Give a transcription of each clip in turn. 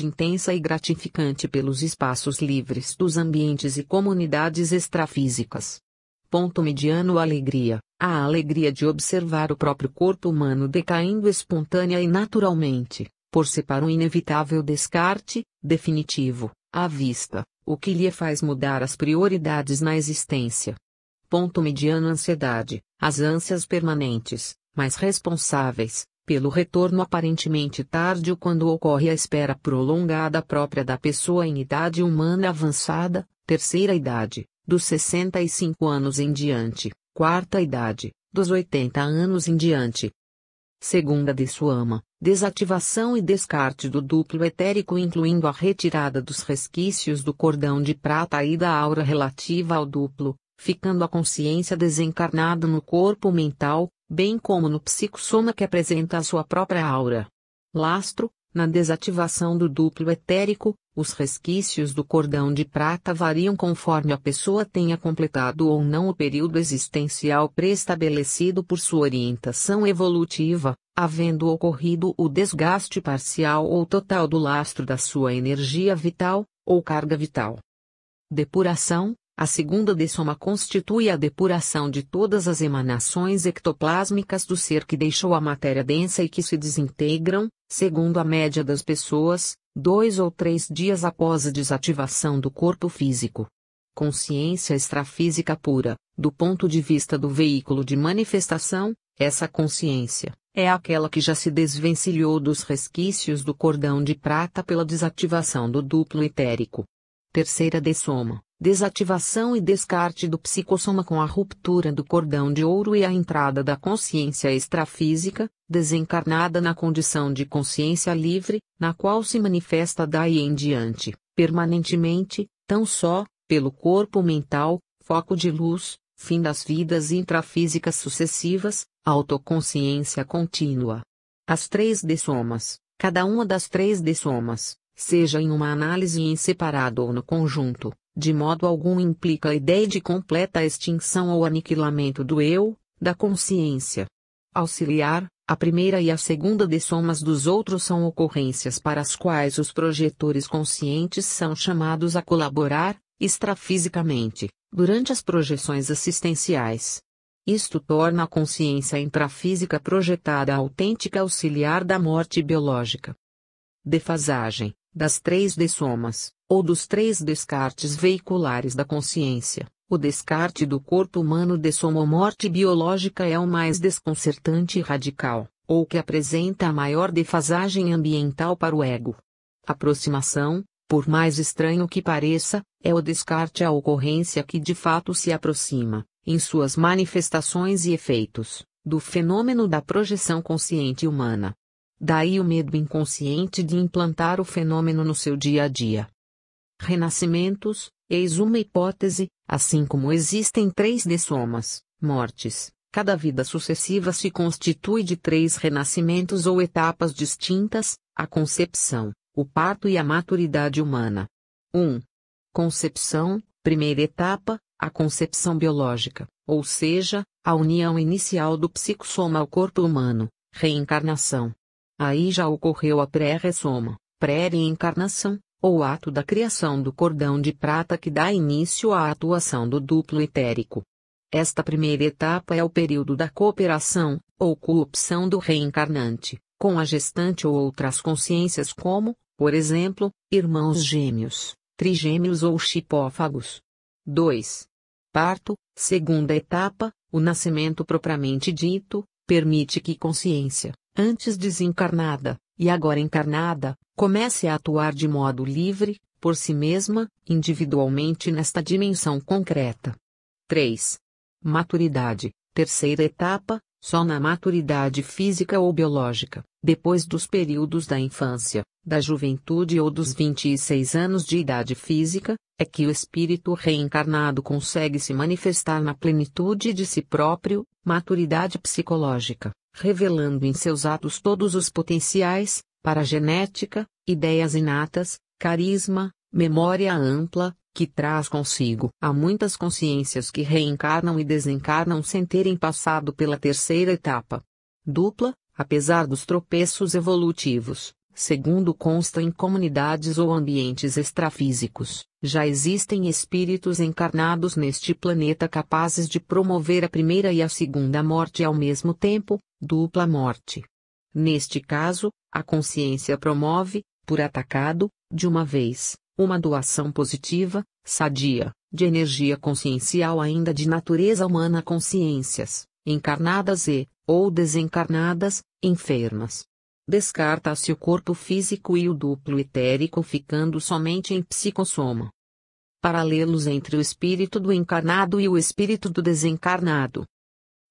intensa e gratificante pelos espaços livres dos ambientes e comunidades extrafísicas. Ponto mediano: alegria. A alegria de observar o próprio corpo humano decaindo espontânea e naturalmente, por se para um inevitável descarte, definitivo, à vista, o que lhe faz mudar as prioridades na existência. Ponto mediano: ansiedade. As ânsias permanentes, mas responsáveis, pelo retorno aparentemente tardio quando ocorre a espera prolongada própria da pessoa em idade humana avançada, terceira idade, dos 65 anos em diante, quarta idade, dos 80 anos em diante. Segunda dessoama, desativação e descarte do duplo etérico, incluindo a retirada dos resquícios do cordão de prata e da aura relativa ao duplo, ficando a consciência desencarnada no corpo mental, bem como no psicossoma que apresenta a sua própria aura. Lastro: na desativação do duplo etérico, os resquícios do cordão de prata variam conforme a pessoa tenha completado ou não o período existencial pré-estabelecido por sua orientação evolutiva, havendo ocorrido o desgaste parcial ou total do lastro da sua energia vital, ou carga vital. Depuração: a segunda dessoma constitui a depuração de todas as emanações ectoplásmicas do ser que deixou a matéria densa e que se desintegram, segundo a média das pessoas, 2 ou 3 dias após a desativação do corpo físico. Consciência extrafísica pura: do ponto de vista do veículo de manifestação, essa consciência é aquela que já se desvencilhou dos resquícios do cordão de prata pela desativação do duplo etérico. Terceira dessoma: desativação e descarte do psicossoma com a ruptura do cordão de ouro e a entrada da consciência extrafísica, desencarnada na condição de consciência livre, na qual se manifesta daí em diante, permanentemente, tão só, pelo corpo mental, foco de luz, fim das vidas intrafísicas sucessivas, autoconsciência contínua. As três dessomas, cada uma das três dessomas, seja em uma análise em separado ou no conjunto, de modo algum implica a ideia de completa extinção ou aniquilamento do eu, da consciência. Auxiliar: a primeira e a segunda dessomas dos outros são ocorrências para as quais os projetores conscientes são chamados a colaborar, extrafisicamente, durante as projeções assistenciais. Isto torna a consciência intrafísica projetada a autêntica auxiliar da morte biológica. Defasagem: das três dessomas, ou dos três descartes veiculares da consciência, o descarte do corpo humano dessoma ou morte biológica é o mais desconcertante e radical, ou que apresenta a maior defasagem ambiental para o ego. Aproximação: por mais estranho que pareça, é o descarte a ocorrência que de fato se aproxima, em suas manifestações e efeitos, do fenômeno da projeção consciente humana. Daí o medo inconsciente de implantar o fenômeno no seu dia a dia. Renascimentos: eis uma hipótese: assim como existem três dessomas, mortes, cada vida sucessiva se constitui de três renascimentos ou etapas distintas: a concepção, o parto e a maturidade humana. 1. Concepção: primeira etapa, a concepção biológica, ou seja, a união inicial do psicossoma ao corpo humano, reencarnação. Aí já ocorreu a pré-ressoma, pré-reencarnação, ou ato da criação do cordão de prata que dá início à atuação do duplo etérico. Esta primeira etapa é o período da cooperação, ou coopção do reencarnante, com a gestante ou outras consciências como, por exemplo, irmãos gêmeos, trigêmeos ou chipófagos. 2. Parto: segunda etapa, o nascimento propriamente dito, permite que consciência, antes desencarnada, e agora encarnada, comece a atuar de modo livre, por si mesma, individualmente nesta dimensão concreta. 3. Maturidade: terceira etapa, só na maturidade física ou biológica, depois dos períodos da infância, da juventude ou dos 26 anos de idade física, é que o espírito reencarnado consegue se manifestar na plenitude de si próprio, maturidade psicológica, revelando em seus atos todos os potenciais, para a genética, ideias inatas, carisma, memória ampla, que traz consigo há muitas consciências que reencarnam e desencarnam sem terem passado pela terceira etapa. Dupla: apesar dos tropeços evolutivos, segundo consta em comunidades ou ambientes extrafísicos, já existem espíritos encarnados neste planeta capazes de promover a primeira e a segunda morte ao mesmo tempo, dupla morte. Neste caso, a consciência promove, por atacado, de uma vez, uma doação positiva, sadia, de energia consciencial ainda de natureza humana a consciências, encarnadas ou desencarnadas, enfermas. Descarta-se o corpo físico e o duplo etérico ficando somente em psicossoma. Paralelos entre o espírito do encarnado e o espírito do desencarnado.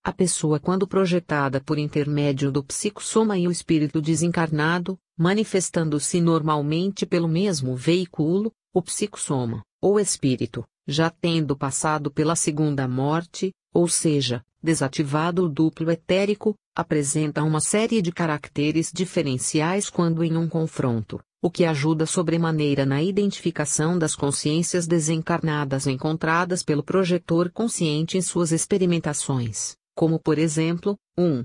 A pessoa quando projetada por intermédio do psicossoma e o espírito desencarnado, manifestando-se normalmente pelo mesmo veículo, o psicossoma, ou espírito, já tendo passado pela segunda morte, ou seja, desativado o duplo etérico, apresenta uma série de caracteres diferenciais quando em um confronto, o que ajuda sobremaneira na identificação das consciências desencarnadas encontradas pelo projetor consciente em suas experimentações, como por exemplo, 1.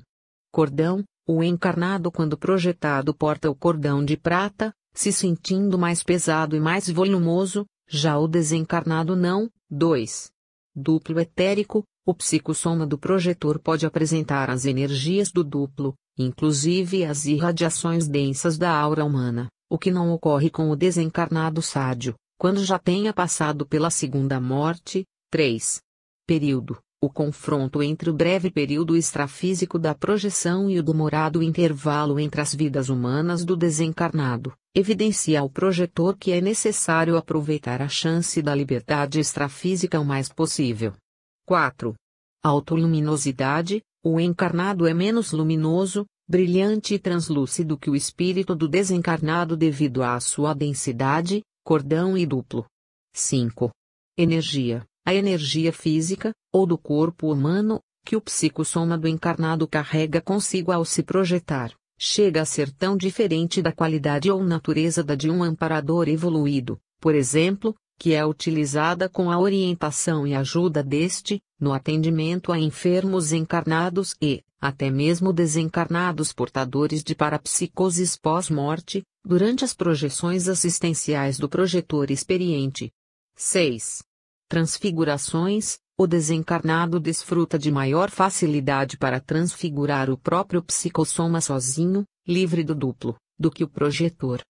Cordão, o encarnado quando projetado porta o cordão de prata, se sentindo mais pesado e mais volumoso, já o desencarnado não. 2. Duplo etérico, o psicossoma do projetor pode apresentar as energias do duplo, inclusive as irradiações densas da aura humana, o que não ocorre com o desencarnado sádio, quando já tenha passado pela segunda morte. 3. Período, o confronto entre o breve período extrafísico da projeção e o demorado intervalo entre as vidas humanas do desencarnado, evidencia ao projetor que é necessário aproveitar a chance da liberdade extrafísica o mais possível. 4. Autoluminosidade, o encarnado é menos luminoso, brilhante e translúcido que o espírito do desencarnado devido à sua densidade, cordão e duplo. 5. Energia, a energia física, ou do corpo humano, que o psicossoma do encarnado carrega consigo ao se projetar, chega a ser tão diferente da qualidade ou natureza da de um amparador evoluído, por exemplo, que é utilizada com a orientação e ajuda deste, no atendimento a enfermos encarnados e, até mesmo desencarnados portadores de parapsicoses pós-morte, durante as projeções assistenciais do projetor experiente. 6. Transfigurações, o desencarnado desfruta de maior facilidade para transfigurar o próprio psicossoma sozinho, livre do duplo, do que o projetor.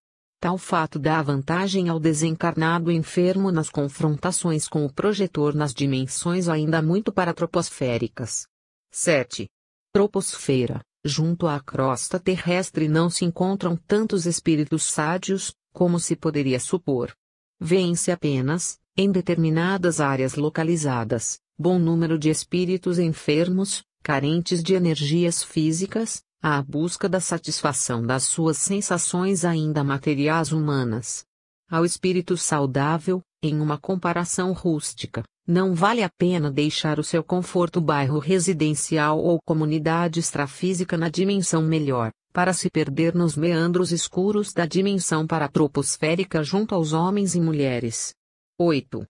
Tal fato dá vantagem ao desencarnado enfermo nas confrontações com o projetor nas dimensões ainda muito paratroposféricas. 7. Troposfera, junto à crosta terrestre não se encontram tantos espíritos sádios, como se poderia supor. Vê-se apenas, em determinadas áreas localizadas, bom número de espíritos enfermos, carentes de energias físicas, à busca da satisfação das suas sensações ainda materiais humanas. Ao espírito saudável, em uma comparação rústica, não vale a pena deixar o seu conforto bairro residencial ou comunidade extrafísica na dimensão melhor, para se perder nos meandros escuros da dimensão paratroposférica junto aos homens e mulheres. 8.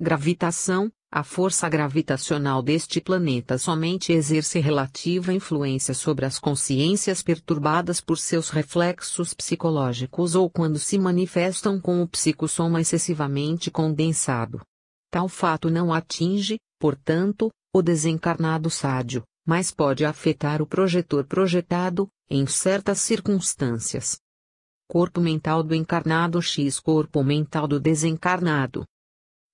Gravitação, a força gravitacional deste planeta somente exerce relativa influência sobre as consciências perturbadas por seus reflexos psicológicos ou quando se manifestam com o psicossoma excessivamente condensado. Tal fato não atinge, portanto, o desencarnado sádio, mas pode afetar o projetor projetado, em certas circunstâncias. Corpo mental do encarnado x corpo mental do desencarnado.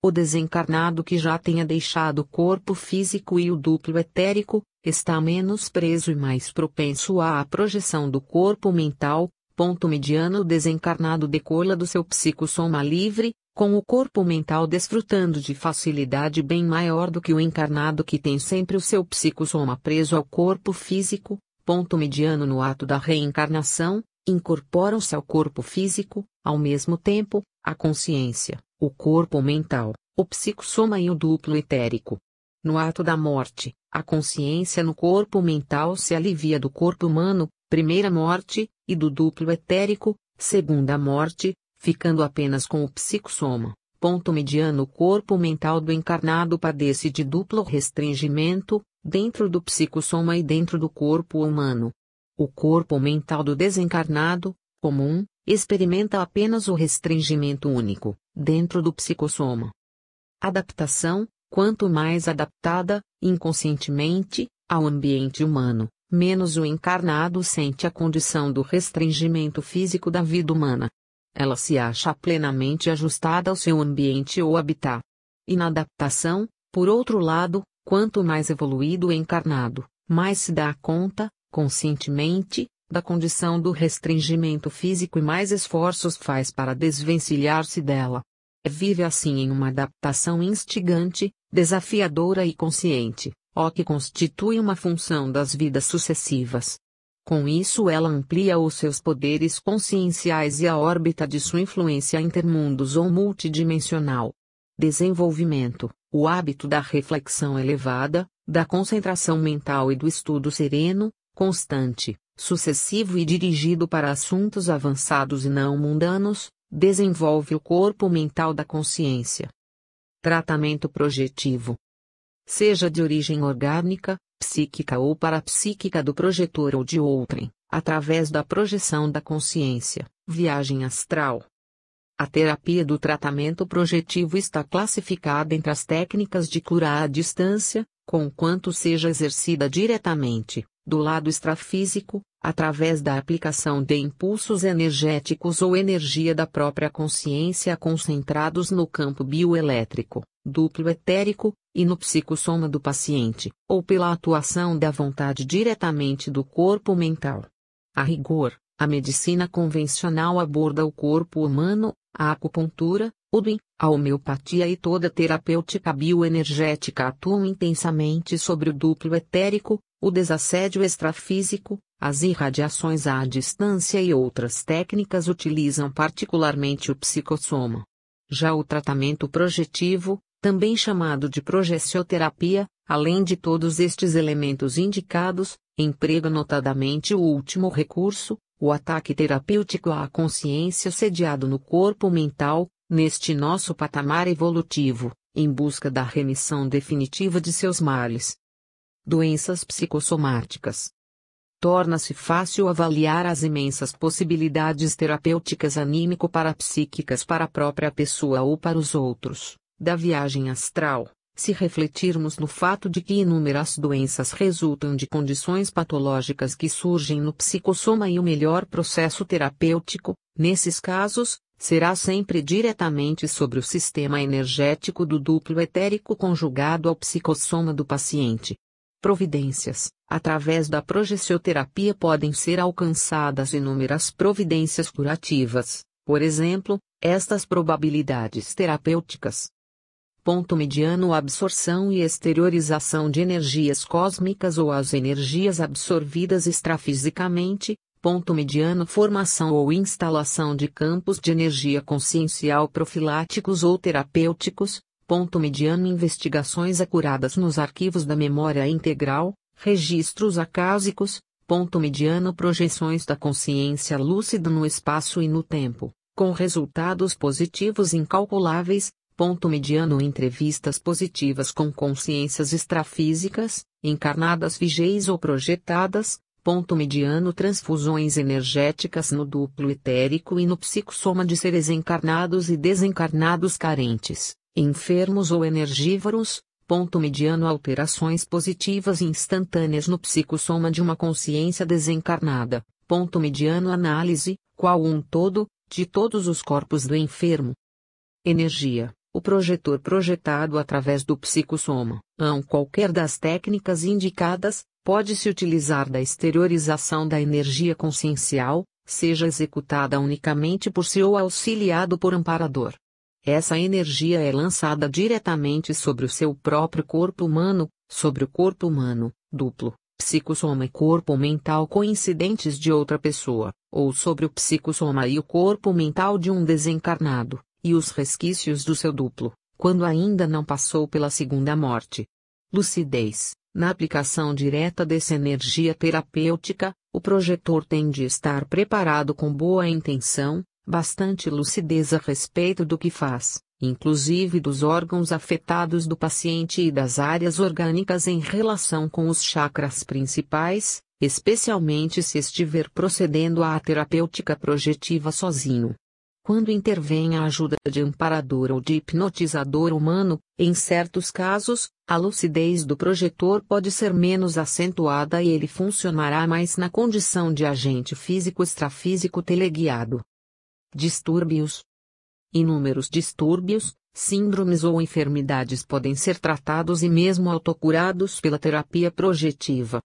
O desencarnado que já tenha deixado o corpo físico e o duplo etérico, está menos preso e mais propenso à projeção do corpo mental. Ponto mediano. O desencarnado decola do seu psicossoma livre, com o corpo mental desfrutando de facilidade bem maior do que o encarnado que tem sempre o seu psicossoma preso ao corpo físico. Ponto mediano. No ato da reencarnação, incorporam-se ao corpo físico, ao mesmo tempo, a consciência, o corpo mental, o psicossoma e o duplo etérico. No ato da morte, a consciência no corpo mental se alivia do corpo humano, primeira morte, e do duplo etérico, segunda morte, ficando apenas com o psicossoma. Ponto mediano. O corpo mental do encarnado padece de duplo restringimento, dentro do psicossoma e dentro do corpo humano. O corpo mental do desencarnado, comum, experimenta apenas o restringimento único, dentro do psicossoma. Adaptação: quanto mais adaptada, inconscientemente, ao ambiente humano, menos o encarnado sente a condição do restringimento físico da vida humana. Ela se acha plenamente ajustada ao seu ambiente ou habitat. Inadaptação: por outro lado, quanto mais evoluído o encarnado, mais se dá conta, conscientemente, da condição do restringimento físico e mais esforços faz para desvencilhar-se dela. Vive assim em uma adaptação instigante, desafiadora e consciente, o que constitui uma função das vidas sucessivas. Com isso ela amplia os seus poderes conscienciais e a órbita de sua influência intermundos ou multidimensional. Desenvolvimento: o hábito da reflexão elevada, da concentração mental e do estudo sereno, constante, sucessivo e dirigido para assuntos avançados e não mundanos, desenvolve o corpo mental da consciência. Tratamento projetivo: seja de origem orgânica, psíquica ou parapsíquica do projetor ou de outrem, através da projeção da consciência, viagem astral. A terapia do tratamento projetivo está classificada entre as técnicas de cura à distância, conquanto seja exercida diretamente, do lado extrafísico, através da aplicação de impulsos energéticos ou energia da própria consciência concentrados no campo bioelétrico, duplo etérico, e no psicossoma do paciente, ou pela atuação da vontade diretamente do corpo mental. A rigor, a medicina convencional aborda o corpo humano, a acupuntura, o DIN, a homeopatia e toda terapêutica bioenergética atuam intensamente sobre o duplo etérico, o desassédio extrafísico, as irradiações à distância e outras técnicas utilizam particularmente o psicossoma. Já o tratamento projetivo, também chamado de progessioterapia, além de todos estes elementos indicados, emprega notadamente o último recurso, o ataque terapêutico à consciência sediado no corpo mental, neste nosso patamar evolutivo, em busca da remissão definitiva de seus males. Doenças psicossomáticas. Torna-se fácil avaliar as imensas possibilidades terapêuticas anímico-parapsíquicas para a própria pessoa ou para os outros, da viagem astral, se refletirmos no fato de que inúmeras doenças resultam de condições patológicas que surgem no psicossoma e o melhor processo terapêutico, nesses casos, será sempre diretamente sobre o sistema energético do duplo etérico conjugado ao psicossoma do paciente. Providências: através da progessioterapia podem ser alcançadas inúmeras providências curativas, por exemplo, estas probabilidades terapêuticas. Ponto mediano: absorção e exteriorização de energias cósmicas ou as energias absorvidas extrafisicamente. Ponto mediano: formação ou instalação de campos de energia consciencial profiláticos ou terapêuticos. Ponto mediano: investigações acuradas nos arquivos da memória integral, registros acásicos. Ponto mediano: projeções da consciência lúcida no espaço e no tempo, com resultados positivos incalculáveis. Ponto mediano: entrevistas positivas com consciências extrafísicas, encarnadas vigéis ou projetadas. Ponto mediano: transfusões energéticas no duplo etérico e no psicossoma de seres encarnados e desencarnados carentes, enfermos ou energívoros. Ponto mediano: alterações positivas instantâneas no psicossoma de uma consciência desencarnada. Ponto mediano: análise, qual um todo, de todos os corpos do enfermo. Energia: o projetor projetado através do psicossoma. Qualquer das técnicas indicadas, pode-se utilizar da exteriorização da energia consciencial, seja executada unicamente por si ou auxiliado por amparador. Essa energia é lançada diretamente sobre o seu próprio corpo humano, sobre o corpo humano, duplo, psicossoma e corpo mental coincidentes de outra pessoa, ou sobre o psicossoma e o corpo mental de um desencarnado, e os resquícios do seu duplo, quando ainda não passou pela segunda morte. Lucidez: na aplicação direta dessa energia terapêutica, o projetor tem de estar preparado com boa intenção, bastante lucidez a respeito do que faz, inclusive dos órgãos afetados do paciente e das áreas orgânicas em relação com os chakras principais, especialmente se estiver procedendo à terapêutica projetiva sozinho. Quando intervém a ajuda de amparador ou de hipnotizador humano, em certos casos, a lucidez do projetor pode ser menos acentuada e ele funcionará mais na condição de agente físico extrafísico teleguiado. Distúrbios. Inúmeros distúrbios, síndromes ou enfermidades podem ser tratados e mesmo autocurados pela terapia projetiva.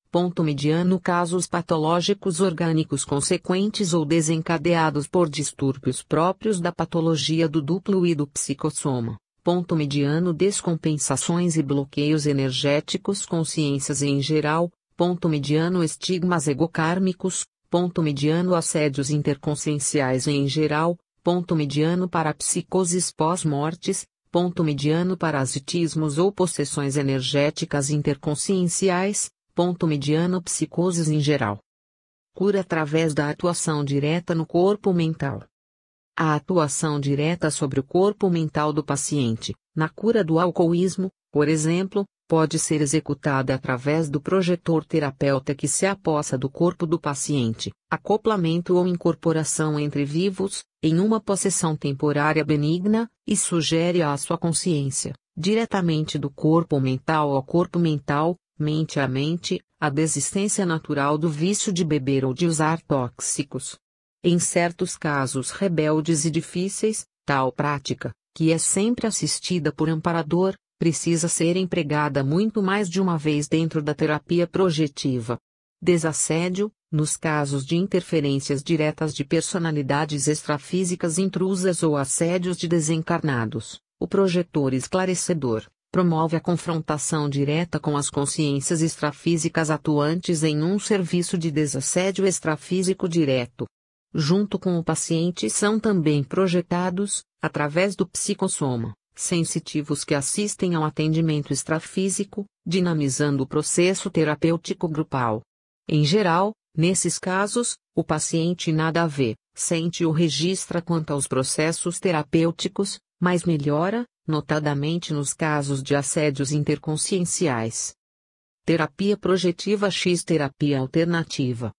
Ponto mediano. Casos patológicos orgânicos consequentes ou desencadeados por distúrbios próprios da patologia do duplo e do psicossoma. Ponto mediano. Descompensações e bloqueios energéticos consciências em geral. Ponto mediano. Estigmas egocármicos. Ponto mediano. Assédios interconscienciais em geral. Ponto mediano. Parapsicoses pós-mortes. Ponto mediano. Parasitismos ou possessões energéticas interconscienciais. Ponto mediano. Psicoses em geral. Cura através da atuação direta no corpo mental. A atuação direta sobre o corpo mental do paciente, na cura do alcoolismo, por exemplo, pode ser executada através do projetor terapeuta que se apossa do corpo do paciente, acoplamento ou incorporação entre vivos, em uma possessão temporária benigna, e sugere à sua consciência, diretamente do corpo mental ao corpo mental, mente a mente, a desistência natural do vício de beber ou de usar tóxicos. Em certos casos rebeldes e difíceis, tal prática, que é sempre assistida por amparador, precisa ser empregada muito mais de uma vez dentro da terapia projetiva. Desassédio, nos casos de interferências diretas de personalidades extrafísicas intrusas ou assédios de desencarnados, o projetor esclarecedor promove a confrontação direta com as consciências extrafísicas atuantes em um serviço de desassédio extrafísico direto. Junto com o paciente são também projetados, através do psicossoma, sensitivos que assistem ao atendimento extrafísico, dinamizando o processo terapêutico grupal. Em geral, nesses casos, o paciente nada vê, sente ou registra quanto aos processos terapêuticos, mas melhora, notadamente nos casos de assédios interconscienciais. Terapia projetiva x terapia alternativa.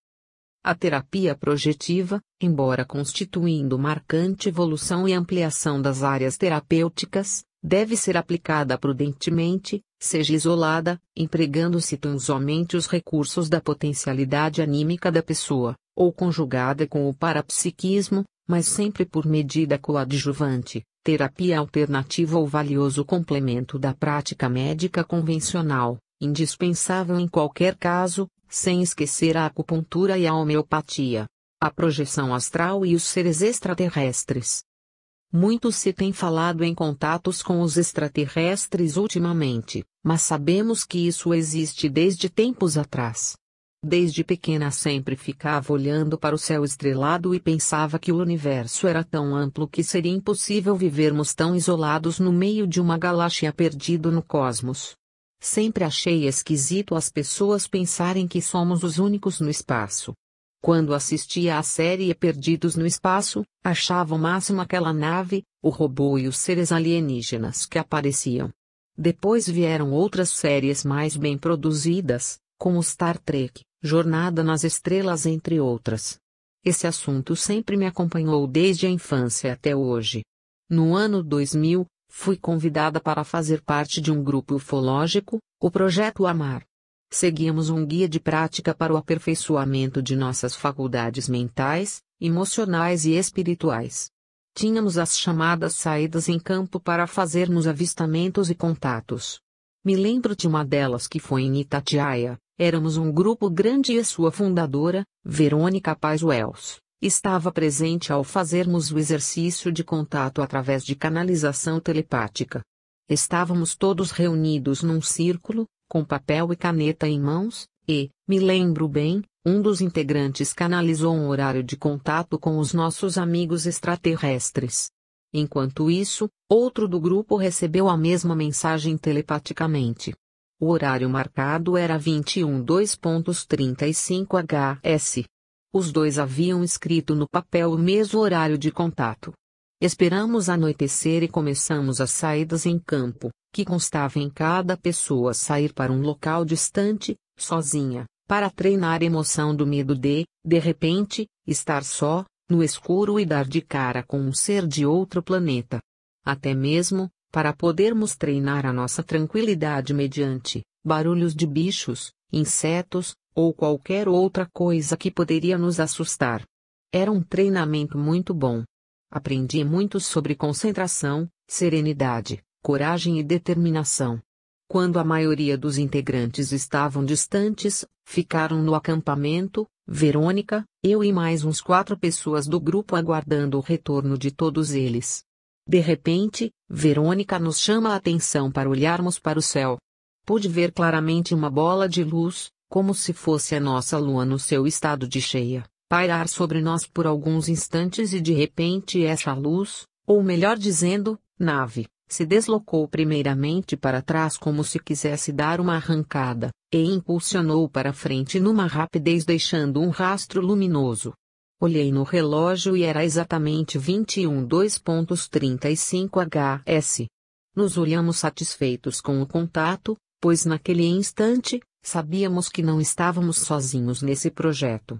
A terapia projetiva, embora constituindo marcante evolução e ampliação das áreas terapêuticas, deve ser aplicada prudentemente, seja isolada, empregando-se tão somente os recursos da potencialidade anímica da pessoa, ou conjugada com o parapsiquismo, mas sempre por medida coadjuvante, terapia alternativa ou valioso complemento da prática médica convencional, indispensável em qualquer caso, sem esquecer a acupuntura e a homeopatia, a projeção astral e os seres extraterrestres. Muito se tem falado em contatos com os extraterrestres ultimamente, mas sabemos que isso existe desde tempos atrás. Desde pequena sempre ficava olhando para o céu estrelado e pensava que o universo era tão amplo que seria impossível vivermos tão isolados no meio de uma galáxia perdido no cosmos. Sempre achei esquisito as pessoas pensarem que somos os únicos no espaço. Quando assistia à série Perdidos no Espaço, achava o máximo aquela nave, o robô e os seres alienígenas que apareciam. Depois vieram outras séries mais bem produzidas, como Star Trek, Jornada nas Estrelas entre outras. Esse assunto sempre me acompanhou desde a infância até hoje. No ano 2000, fui convidada para fazer parte de um grupo ufológico, o Projeto Amar. Seguíamos um guia de prática para o aperfeiçoamento de nossas faculdades mentais, emocionais e espirituais. Tínhamos as chamadas saídas em campo para fazermos avistamentos e contatos. Me lembro de uma delas que foi em Itatiaia. Éramos um grupo grande e sua fundadora, Verônica Paz Wells, estava presente ao fazermos o exercício de contato através de canalização telepática. Estávamos todos reunidos num círculo, com papel e caneta em mãos, e, me lembro bem, um dos integrantes canalizou um horário de contato com os nossos amigos extraterrestres. Enquanto isso, outro do grupo recebeu a mesma mensagem telepaticamente. O horário marcado era 21:2:35 HS. Os dois haviam escrito no papel o mesmo horário de contato. Esperamos anoitecer e começamos as saídas em campo, que constava em cada pessoa sair para um local distante, sozinha, para treinar a emoção do medo de repente, estar só, no escuro e dar de cara com um ser de outro planeta. Até mesmo, para podermos treinar a nossa tranquilidade mediante barulhos de bichos, insetos, ou qualquer outra coisa que poderia nos assustar. Era um treinamento muito bom. Aprendi muito sobre concentração, serenidade, coragem e determinação. Quando a maioria dos integrantes estavam distantes, ficaram no acampamento, Verônica, eu e mais uns 4 pessoas do grupo aguardando o retorno de todos eles. De repente, Verônica nos chama a atenção para olharmos para o céu. Pude ver claramente uma bola de luz, como se fosse a nossa lua no seu estado de cheia, pairar sobre nós por alguns instantes e de repente essa luz, ou melhor dizendo, nave, se deslocou primeiramente para trás como se quisesse dar uma arrancada, e impulsionou para frente numa rapidez deixando um rastro luminoso. Olhei no relógio e era exatamente 21:2:35 HS. Nos olhamos satisfeitos com o contato, pois naquele instante, sabíamos que não estávamos sozinhos nesse projeto.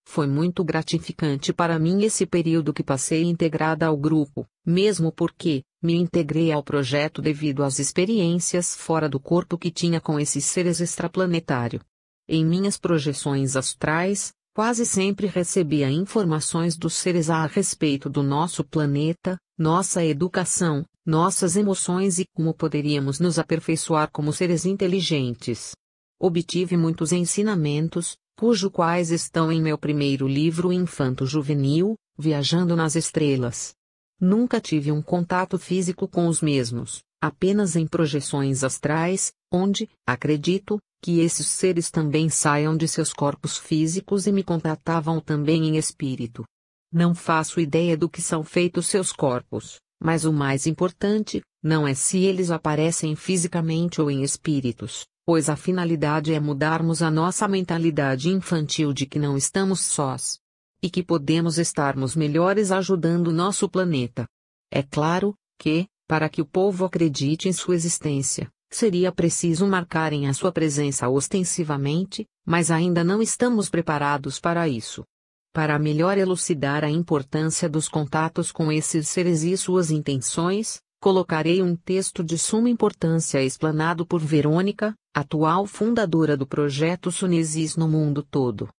Foi muito gratificante para mim esse período que passei integrada ao grupo, mesmo porque me integrei ao projeto devido às experiências fora do corpo que tinha com esses seres extraplanetários. Em minhas projeções astrais, quase sempre recebia informações dos seres a respeito do nosso planeta, nossa educação, nossas emoções e como poderíamos nos aperfeiçoar como seres inteligentes. Obtive muitos ensinamentos, cujos quais estão em meu primeiro livro infanto-juvenil, Viajando nas Estrelas. Nunca tive um contato físico com os mesmos, apenas em projeções astrais, onde, acredito, que esses seres também saiam de seus corpos físicos e me contatavam também em espírito. Não faço ideia do que são feitos seus corpos, mas o mais importante, não é se eles aparecem fisicamente ou em espíritos, pois a finalidade é mudarmos a nossa mentalidade infantil de que não estamos sós. E que podemos estarmos melhores ajudando o nosso planeta. É claro, que, para que o povo acredite em sua existência, seria preciso marcarem a sua presença ostensivamente, mas ainda não estamos preparados para isso. Para melhor elucidar a importância dos contatos com esses seres e suas intenções, colocarei um texto de suma importância explanado por Verônica, atual fundadora do projeto Sunesis no mundo todo.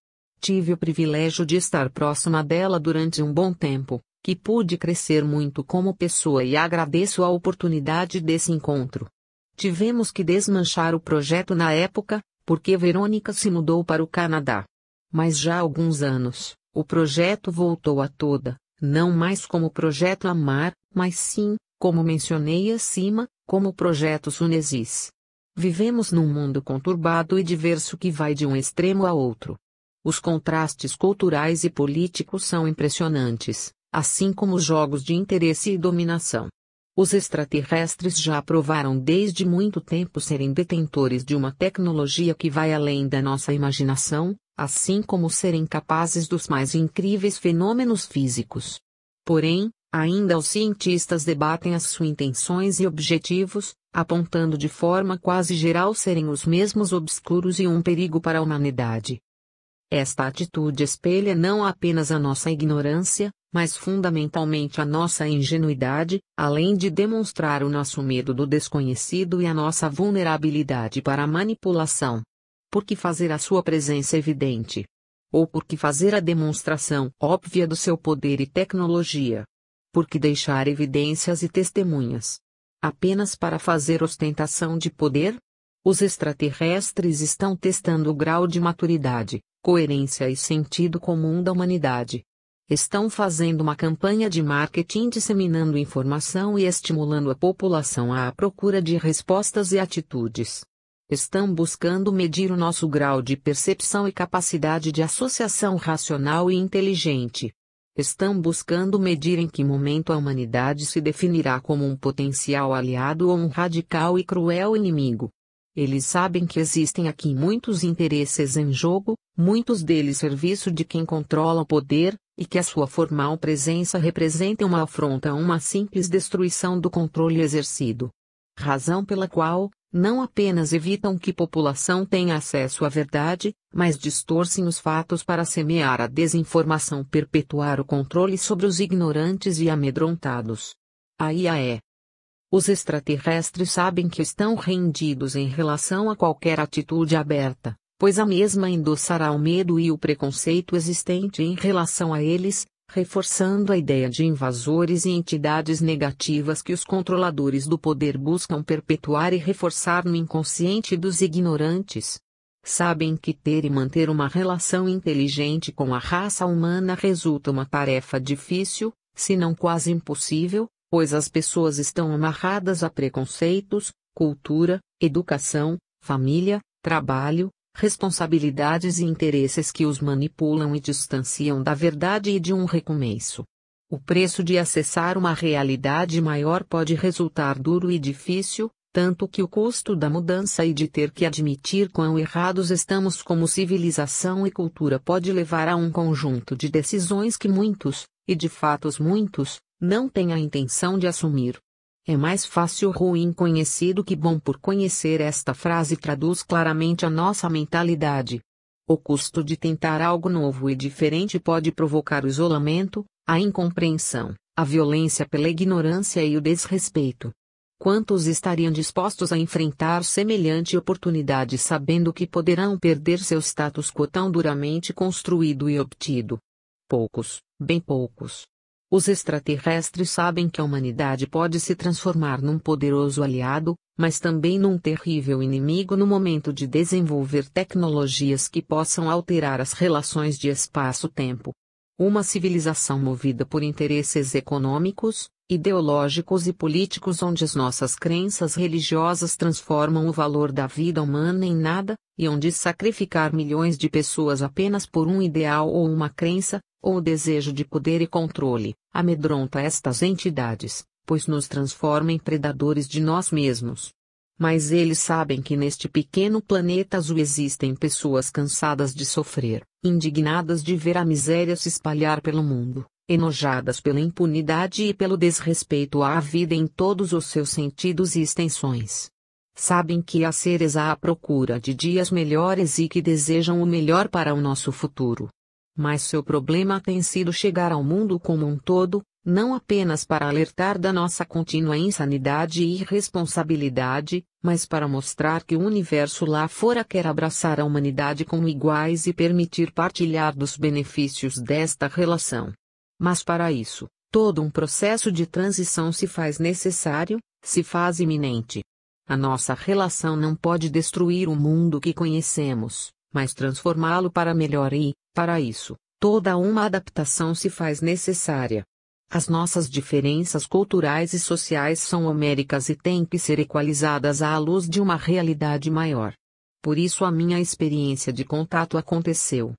Tive o privilégio de estar próxima dela durante um bom tempo, que pude crescer muito como pessoa e agradeço a oportunidade desse encontro. Tivemos que desmanchar o projeto na época, porque Verônica se mudou para o Canadá. Mas já há alguns anos, o projeto voltou a toda, não mais como Projeto Amar, mas sim, como mencionei acima, como Projeto Sunesis. Vivemos num mundo conturbado e diverso que vai de um extremo a outro. Os contrastes culturais e políticos são impressionantes, assim como os jogos de interesse e dominação. Os extraterrestres já provaram desde muito tempo serem detentores de uma tecnologia que vai além da nossa imaginação, assim como serem capazes dos mais incríveis fenômenos físicos. Porém, ainda os cientistas debatem as suas intenções e objetivos, apontando de forma quase geral serem os mesmos obscuros e um perigo para a humanidade. Esta atitude espelha não apenas a nossa ignorância, mas fundamentalmente a nossa ingenuidade, além de demonstrar o nosso medo do desconhecido e a nossa vulnerabilidade para a manipulação. Por que fazer a sua presença evidente? Ou por que fazer a demonstração óbvia do seu poder e tecnologia? Por que deixar evidências e testemunhas? Apenas para fazer ostentação de poder? Os extraterrestres estão testando o grau de maturidade, coerência e sentido comum da humanidade. Estão fazendo uma campanha de marketing disseminando informação e estimulando a população à procura de respostas e atitudes. Estão buscando medir o nosso grau de percepção e capacidade de associação racional e inteligente. Estão buscando medir em que momento a humanidade se definirá como um potencial aliado ou um radical e cruel inimigo. Eles sabem que existem aqui muitos interesses em jogo, muitos deles serviço de quem controla o poder, e que a sua formal presença representa uma afronta a uma simples destruição do controle exercido. Razão pela qual, não apenas evitam que população tenha acesso à verdade, mas distorcem os fatos para semear a desinformação, perpetuar o controle sobre os ignorantes e amedrontados. Aí é. Os extraterrestres sabem que estão rendidos em relação a qualquer atitude aberta, pois a mesma endossará o medo e o preconceito existente em relação a eles, reforçando a ideia de invasores e entidades negativas que os controladores do poder buscam perpetuar e reforçar no inconsciente dos ignorantes. Sabem que ter e manter uma relação inteligente com a raça humana resulta uma tarefa difícil, se não quase impossível, pois as pessoas estão amarradas a preconceitos, cultura, educação, família, trabalho, responsabilidades e interesses que os manipulam e distanciam da verdade e de um recomeço. O preço de acessar uma realidade maior pode resultar duro e difícil, tanto que o custo da mudança e de ter que admitir quão errados estamos como civilização e cultura pode levar a um conjunto de decisões que muitos, e de fatos muitos, não têm a intenção de assumir. É mais fácil ruim conhecido que bom por conhecer. Esta frase traduz claramente a nossa mentalidade. O custo de tentar algo novo e diferente pode provocar o isolamento, a incompreensão, a violência pela ignorância e o desrespeito. Quantos estariam dispostos a enfrentar semelhante oportunidade sabendo que poderão perder seu status quo tão duramente construído e obtido? Poucos, bem poucos. Os extraterrestres sabem que a humanidade pode se transformar num poderoso aliado, mas também num terrível inimigo no momento de desenvolver tecnologias que possam alterar as relações de espaço-tempo. Uma civilização movida por interesses econômicos, ideológicos e políticos onde as nossas crenças religiosas transformam o valor da vida humana em nada, e onde sacrificar milhões de pessoas apenas por um ideal ou uma crença, ou o desejo de poder e controle, amedronta estas entidades, pois nos transforma em predadores de nós mesmos. Mas eles sabem que neste pequeno planeta azul existem pessoas cansadas de sofrer, indignadas de ver a miséria se espalhar pelo mundo, enojadas pela impunidade e pelo desrespeito à vida em todos os seus sentidos e extensões. Sabem que há seres à procura de dias melhores e que desejam o melhor para o nosso futuro. Mas seu problema tem sido chegar ao mundo como um todo, não apenas para alertar da nossa contínua insanidade e irresponsabilidade, mas para mostrar que o universo lá fora quer abraçar a humanidade como iguais e permitir partilhar dos benefícios desta relação. Mas para isso, todo um processo de transição se faz necessário, se faz iminente. A nossa relação não pode destruir o mundo que conhecemos, mas transformá-lo para melhor e, para isso, toda uma adaptação se faz necessária. As nossas diferenças culturais e sociais são homéricas e têm que ser equalizadas à luz de uma realidade maior. Por isso a minha experiência de contato aconteceu.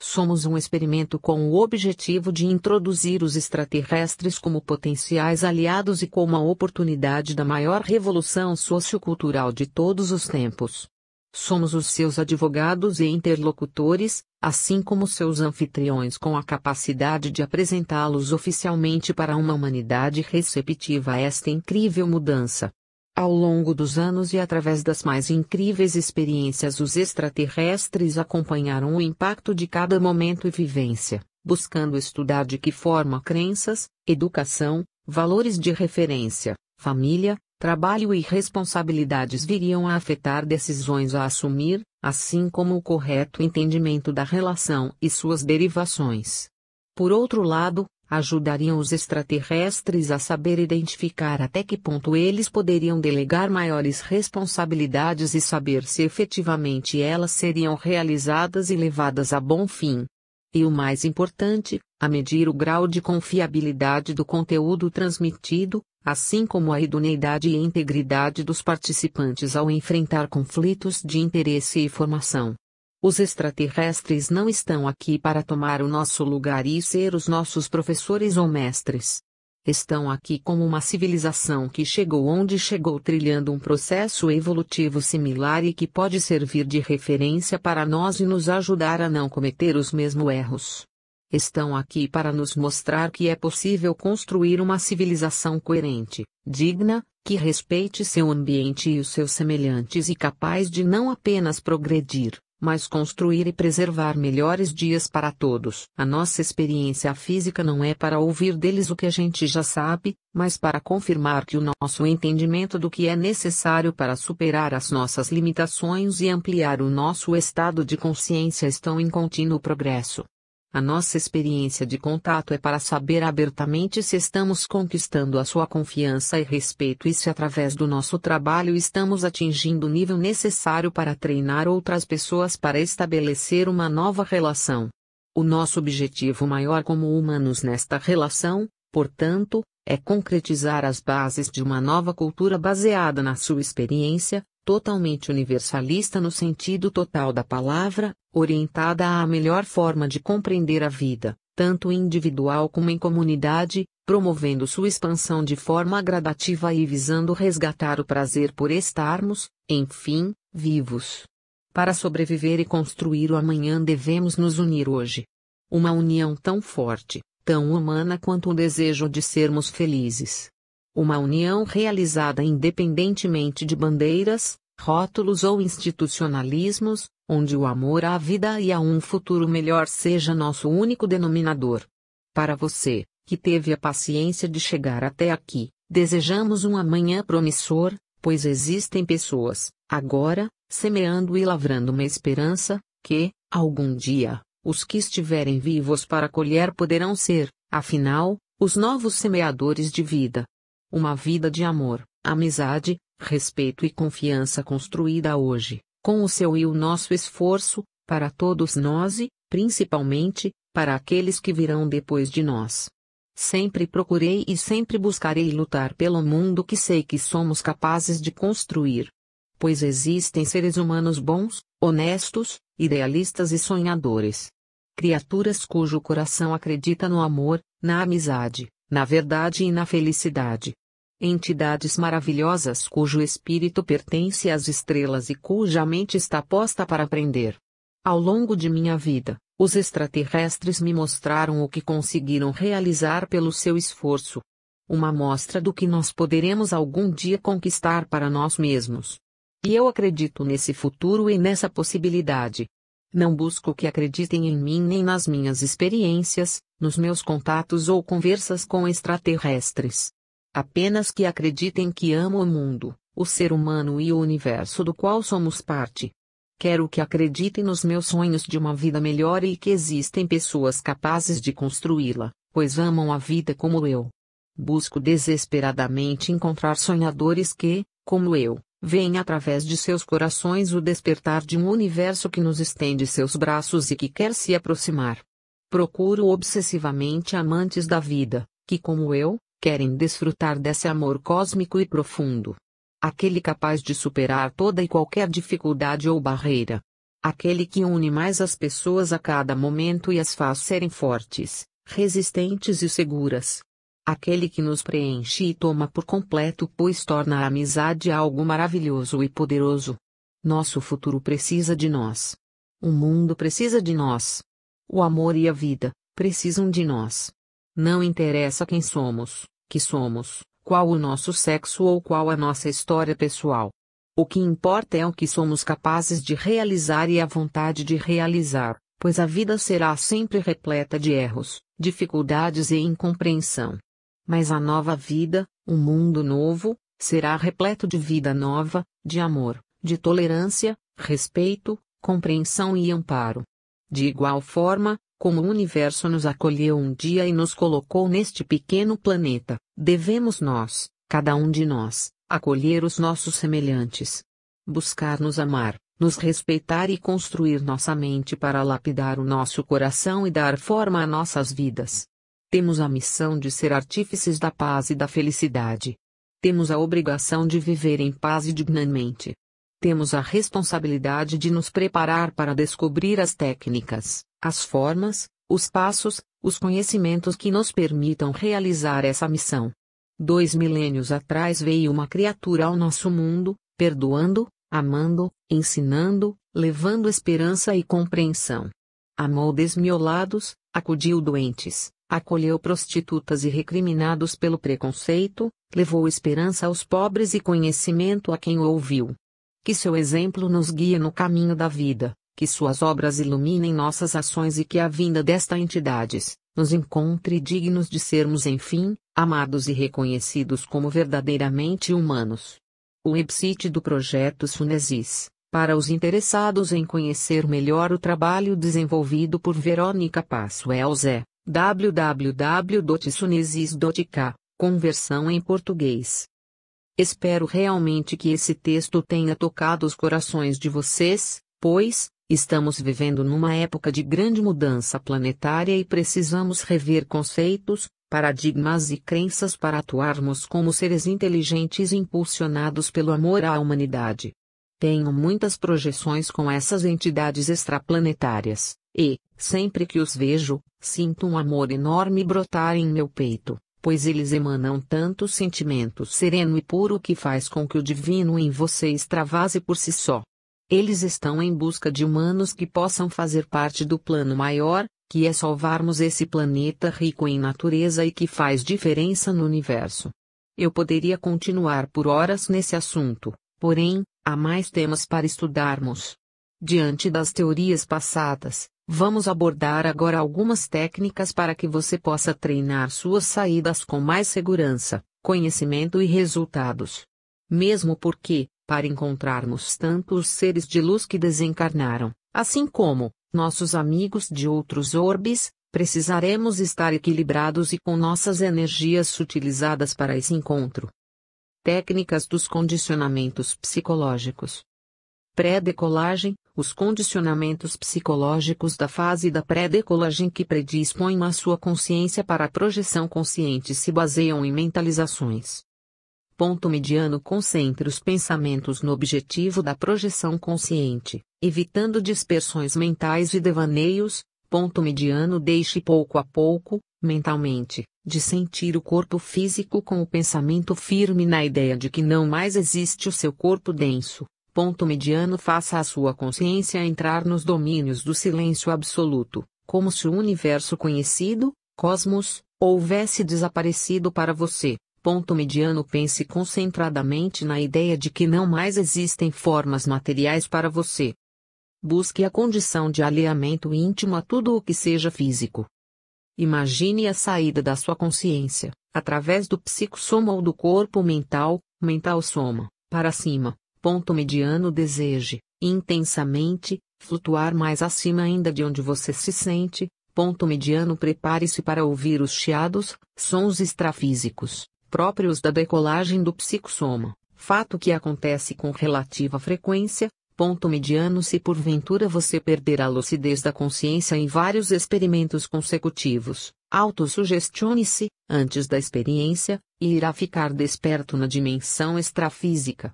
Somos um experimento com o objetivo de introduzir os extraterrestres como potenciais aliados e como a oportunidade da maior revolução sociocultural de todos os tempos. Somos os seus advogados e interlocutores, assim como seus anfitriões com a capacidade de apresentá-los oficialmente para uma humanidade receptiva a esta incrível mudança. Ao longo dos anos e através das mais incríveis experiências, os extraterrestres acompanharam o impacto de cada momento e vivência, buscando estudar de que forma crenças, educação, valores de referência, família, trabalho e responsabilidades viriam a afetar decisões a assumir, assim como o correto entendimento da relação e suas derivações. Por outro lado, ajudariam os extraterrestres a saber identificar até que ponto eles poderiam delegar maiores responsabilidades e saber se efetivamente elas seriam realizadas e levadas a bom fim. E o mais importante, a medir o grau de confiabilidade do conteúdo transmitido, assim como a idoneidade e integridade dos participantes ao enfrentar conflitos de interesse e formação. Os extraterrestres não estão aqui para tomar o nosso lugar e ser os nossos professores ou mestres. Estão aqui como uma civilização que chegou onde chegou trilhando um processo evolutivo similar e que pode servir de referência para nós e nos ajudar a não cometer os mesmos erros. Estão aqui para nos mostrar que é possível construir uma civilização coerente, digna, que respeite seu ambiente e os seus semelhantes e capaz de não apenas progredir, mas construir e preservar melhores dias para todos. A nossa experiência física não é para ouvir deles o que a gente já sabe, mas para confirmar que o nosso entendimento do que é necessário para superar as nossas limitações e ampliar o nosso estado de consciência estão em contínuo progresso. A nossa experiência de contato é para saber abertamente se estamos conquistando a sua confiança e respeito e se através do nosso trabalho estamos atingindo o nível necessário para treinar outras pessoas para estabelecer uma nova relação. O nosso objetivo maior como humanos nesta relação, portanto, é concretizar as bases de uma nova cultura baseada na sua experiência, totalmente universalista no sentido total da palavra, orientada à melhor forma de compreender a vida, tanto individual como em comunidade, promovendo sua expansão de forma gradativa e visando resgatar o prazer por estarmos, enfim, vivos. Para sobreviver e construir o amanhã devemos nos unir hoje. Uma união tão forte, tão humana quanto o desejo de sermos felizes. Uma união realizada independentemente de bandeiras, rótulos ou institucionalismos, onde o amor à vida e a um futuro melhor seja nosso único denominador. Para você, que teve a paciência de chegar até aqui, desejamos um amanhã promissor, pois existem pessoas, agora, semeando e lavrando uma esperança, que, algum dia, os que estiverem vivos para colher poderão ser, afinal, os novos semeadores de vida. Uma vida de amor, amizade, respeito e confiança construída hoje, com o seu e o nosso esforço, para todos nós e, principalmente, para aqueles que virão depois de nós. Sempre procurei e sempre buscarei lutar pelo mundo que sei que somos capazes de construir. Pois existem seres humanos bons, honestos, idealistas e sonhadores. Criaturas cujo coração acredita no amor, na amizade, na verdade e na felicidade. Entidades maravilhosas cujo espírito pertence às estrelas e cuja mente está posta para aprender. Ao longo de minha vida, os extraterrestres me mostraram o que conseguiram realizar pelo seu esforço. Uma amostra do que nós poderemos algum dia conquistar para nós mesmos. E eu acredito nesse futuro e nessa possibilidade. Não busco que acreditem em mim nem nas minhas experiências, nos meus contatos ou conversas com extraterrestres. Apenas que acreditem que amo o mundo, o ser humano e o universo do qual somos parte. Quero que acreditem nos meus sonhos de uma vida melhor e que existem pessoas capazes de construí-la, pois amam a vida como eu. Busco desesperadamente encontrar sonhadores que, como eu, veem através de seus corações o despertar de um universo que nos estende seus braços e que quer se aproximar. Procuro obsessivamente amantes da vida, que como eu, querem desfrutar desse amor cósmico e profundo. Aquele capaz de superar toda e qualquer dificuldade ou barreira. Aquele que une mais as pessoas a cada momento e as faz serem fortes, resistentes e seguras. Aquele que nos preenche e toma por completo, pois torna a amizade algo maravilhoso e poderoso. Nosso futuro precisa de nós. O mundo precisa de nós. O amor e a vida precisam de nós. Não interessa quem somos, que somos, qual o nosso sexo ou qual a nossa história pessoal. O que importa é o que somos capazes de realizar e a vontade de realizar, pois a vida será sempre repleta de erros, dificuldades e incompreensão. Mas a nova vida, um mundo novo, será repleto de vida nova, de amor, de tolerância, respeito, compreensão e amparo. De igual forma, como o universo nos acolheu um dia e nos colocou neste pequeno planeta, devemos nós, cada um de nós, acolher os nossos semelhantes. Buscar nos amar, nos respeitar e construir nossa mente para lapidar o nosso coração e dar forma a nossas vidas. Temos a missão de ser artífices da paz e da felicidade. Temos a obrigação de viver em paz e dignamente. Temos a responsabilidade de nos preparar para descobrir as técnicas, as formas, os passos, os conhecimentos que nos permitam realizar essa missão. 2 milênios atrás veio uma criatura ao nosso mundo, perdoando, amando, ensinando, levando esperança e compreensão. amou desmiolados, acudiu doentes, acolheu prostitutas e recriminados pelo preconceito, levou esperança aos pobres e conhecimento a quem o ouviu. Que seu exemplo nos guie no caminho da vida, que suas obras iluminem nossas ações e que a vinda desta entidades nos encontre dignos de sermos enfim, amados e reconhecidos como verdadeiramente humanos. O website do Projeto Sunesis, para os interessados em conhecer melhor o trabalho desenvolvido por Verônica Passuels é www.sunesis.k, com versão em português. Espero realmente que esse texto tenha tocado os corações de vocês, pois estamos vivendo numa época de grande mudança planetária e precisamos rever conceitos, paradigmas e crenças para atuarmos como seres inteligentes impulsionados pelo amor à humanidade. Tenho muitas projeções com essas entidades extraplanetárias, e, sempre que os vejo, sinto um amor enorme brotar em meu peito, pois eles emanam tanto sentimento sereno e puro que faz com que o divino em você extravase por si só. Eles estão em busca de humanos que possam fazer parte do plano maior, que é salvarmos esse planeta rico em natureza e que faz diferença no universo. Eu poderia continuar por horas nesse assunto, porém, há mais temas para estudarmos. Diante das teorias passadas, vamos abordar agora algumas técnicas para que você possa treinar suas saídas com mais segurança, conhecimento e resultados. Mesmo porque, para encontrarmos tantos seres de luz que desencarnaram, assim como nossos amigos de outros orbes, precisaremos estar equilibrados e com nossas energias sutilizadas para esse encontro. Técnicas dos condicionamentos psicológicos. Pré-decolagem. Os condicionamentos psicológicos da fase da pré-decolagem que predispõem a sua consciência para a projeção consciente se baseiam em mentalizações. Ponto mediano. Concentre os pensamentos no objetivo da projeção consciente, evitando dispersões mentais e devaneios. Ponto mediano. Deixe pouco a pouco, mentalmente, de sentir o corpo físico com o pensamento firme na ideia de que não mais existe o seu corpo denso. Ponto mediano. Faça a sua consciência entrar nos domínios do silêncio absoluto, como se o universo conhecido, cosmos, houvesse desaparecido para você. Ponto mediano. Pense concentradamente na ideia de que não mais existem formas materiais para você. Busque a condição de alinhamento íntimo a tudo o que seja físico. Imagine a saída da sua consciência, através do psicossoma ou do corpo mental, mental soma, para cima. Ponto mediano. Deseje, intensamente, flutuar mais acima ainda de onde você se sente. Ponto mediano. Prepare-se para ouvir os chiados, sons extrafísicos, próprios da decolagem do psicossoma, fato que acontece com relativa frequência. Ponto mediano. Se porventura você perder a lucidez da consciência em vários experimentos consecutivos, autossugestione-se, antes da experiência, e irá ficar desperto na dimensão extrafísica.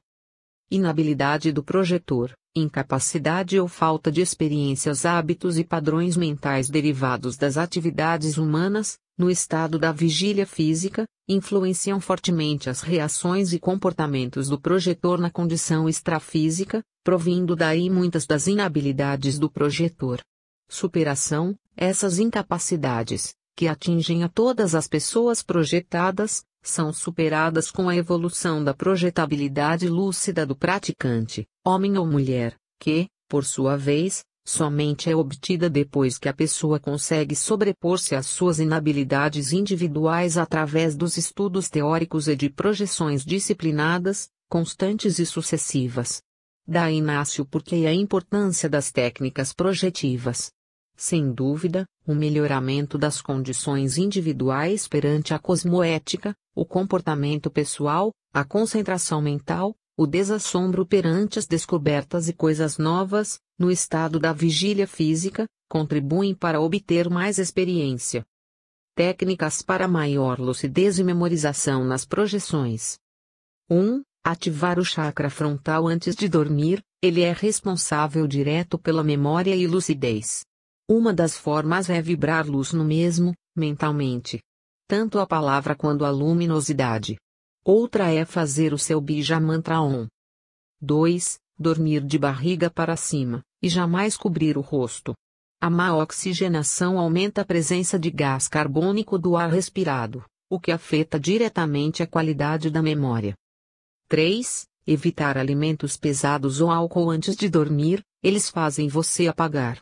Inabilidade do projetor, incapacidade ou falta de experiências, hábitos e padrões mentais derivados das atividades humanas, no estado da vigília física, influenciam fortemente as reações e comportamentos do projetor na condição extrafísica, provindo daí muitas das inabilidades do projetor. Superação. Essas incapacidades, que atingem a todas as pessoas projetadas, são superadas com a evolução da projetabilidade lúcida do praticante, homem ou mulher, que, por sua vez, somente é obtida depois que a pessoa consegue sobrepor-se às suas inabilidades individuais através dos estudos teóricos e de projeções disciplinadas, constantes e sucessivas. Daí nasce o porquê e a importância das técnicas projetivas. Sem dúvida, o melhoramento das condições individuais perante a cosmoética, o comportamento pessoal, a concentração mental, o desassombro perante as descobertas e coisas novas, no estado da vigília física, contribuem para obter mais experiência. Técnicas para maior lucidez e memorização nas projeções. 1. Ativar o chakra frontal antes de dormir. Ele é responsável direto pela memória e lucidez. Uma das formas é vibrar luz no mesmo, mentalmente. Tanto a palavra quanto a luminosidade. Outra é fazer o seu bija mantra Om. 2. Dormir de barriga para cima, e jamais cobrir o rosto. A má oxigenação aumenta a presença de gás carbônico do ar respirado, o que afeta diretamente a qualidade da memória. 3. Evitar alimentos pesados ou álcool antes de dormir, eles fazem você apagar.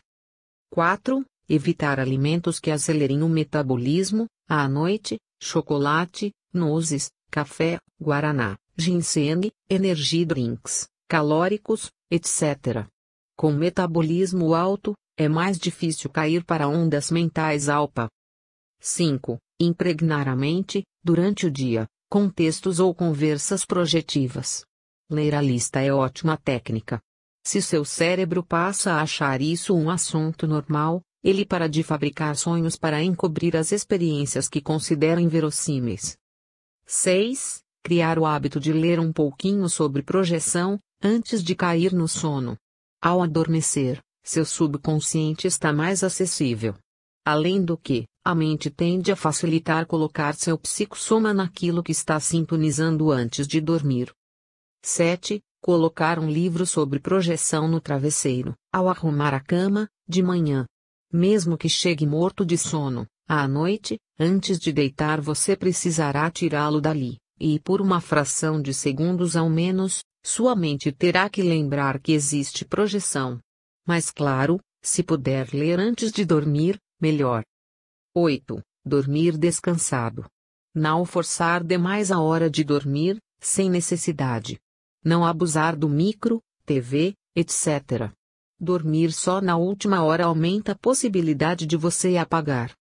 4. Evitar alimentos que acelerem o metabolismo, à noite, chocolate, nozes, café, guaraná, ginseng, energy drinks, calóricos, etc. Com metabolismo alto, é mais difícil cair para ondas mentais alfa. 5. Impregnar a mente, durante o dia, com textos ou conversas projetivas. Ler a lista é ótima técnica. Se seu cérebro passa a achar isso um assunto normal, ele para de fabricar sonhos para encobrir as experiências que considera inverossímeis. 6. Criar o hábito de ler um pouquinho sobre projeção, antes de cair no sono. Ao adormecer, seu subconsciente está mais acessível. Além do que, a mente tende a facilitar colocar seu psicossoma naquilo que está sintonizando antes de dormir. 7. Colocar um livro sobre projeção no travesseiro, ao arrumar a cama, de manhã. Mesmo que chegue morto de sono, à noite, antes de deitar você precisará tirá-lo dali, e por uma fração de segundos ao menos, sua mente terá que lembrar que existe projeção. Mas claro, se puder ler antes de dormir, melhor. 8. Dormir descansado. Não forçar demais a hora de dormir, sem necessidade. Não abusar do micro, TV, etc. Dormir só na última hora aumenta a possibilidade de você apagar.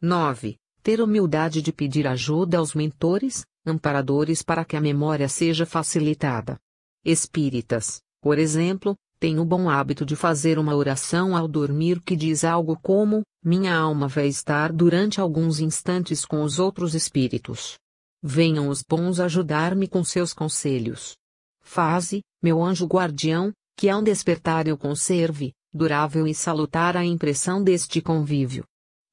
9. Ter humildade de pedir ajuda aos mentores, amparadores para que a memória seja facilitada. Espíritas, por exemplo, têm o bom hábito de fazer uma oração ao dormir que diz algo como: minha alma vai estar durante alguns instantes com os outros espíritos. Venham os bons ajudar-me com seus conselhos. Faze, meu anjo guardião, que ao despertar eu conserve, durável e salutar a impressão deste convívio.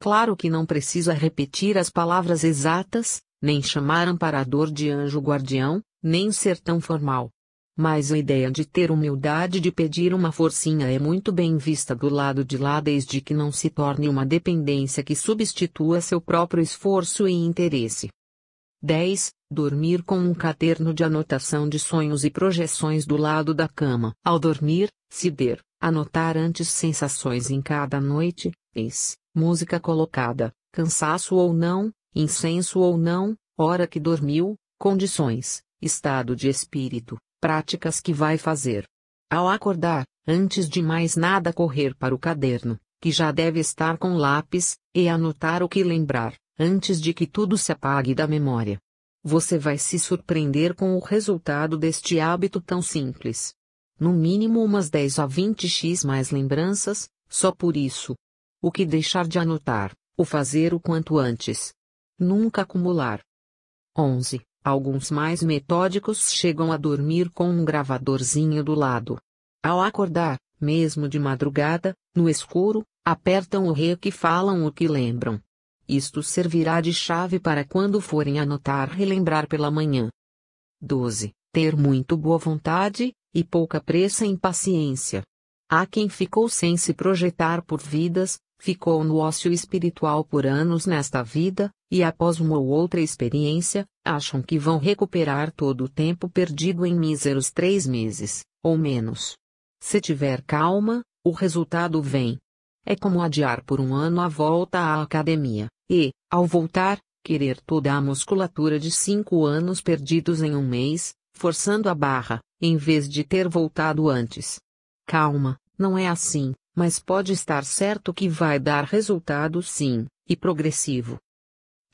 Claro que não precisa repetir as palavras exatas, nem chamar amparador de anjo guardião, nem ser tão formal. Mas a ideia de ter humildade de pedir uma forcinha é muito bem vista do lado de lá desde que não se torne uma dependência que substitua seu próprio esforço e interesse. 10. Dormir com um caderno de anotação de sonhos e projeções do lado da cama. Ao dormir, se der, anotar antes sensações em cada noite, música colocada, cansaço ou não, incenso ou não, hora que dormiu, condições, estado de espírito, práticas que vai fazer. Ao acordar, antes de mais nada correr para o caderno, que já deve estar com lápis, e anotar o que lembrar, antes de que tudo se apague da memória. Você vai se surpreender com o resultado deste hábito tão simples. No mínimo umas 10 a 20x mais lembranças, só por isso. O que deixar de anotar, o fazer o quanto antes. Nunca acumular. 11. Alguns mais metódicos chegam a dormir com um gravadorzinho do lado. Ao acordar, mesmo de madrugada, no escuro, apertam o REC e falam o que lembram. Isto servirá de chave para quando forem anotar relembrar pela manhã. 12. Ter muito boa vontade, e pouca pressa e impaciência. Há quem ficou sem se projetar por vidas, ficou no ócio espiritual por anos nesta vida, e após uma ou outra experiência, acham que vão recuperar todo o tempo perdido em míseros 3 meses, ou menos. Se tiver calma, o resultado vem. É como adiar por um ano a volta à academia, e, ao voltar, querer toda a musculatura de 5 anos perdidos em um mês, forçando a barra, em vez de ter voltado antes. Calma, não é assim, mas pode estar certo que vai dar resultado sim, e progressivo.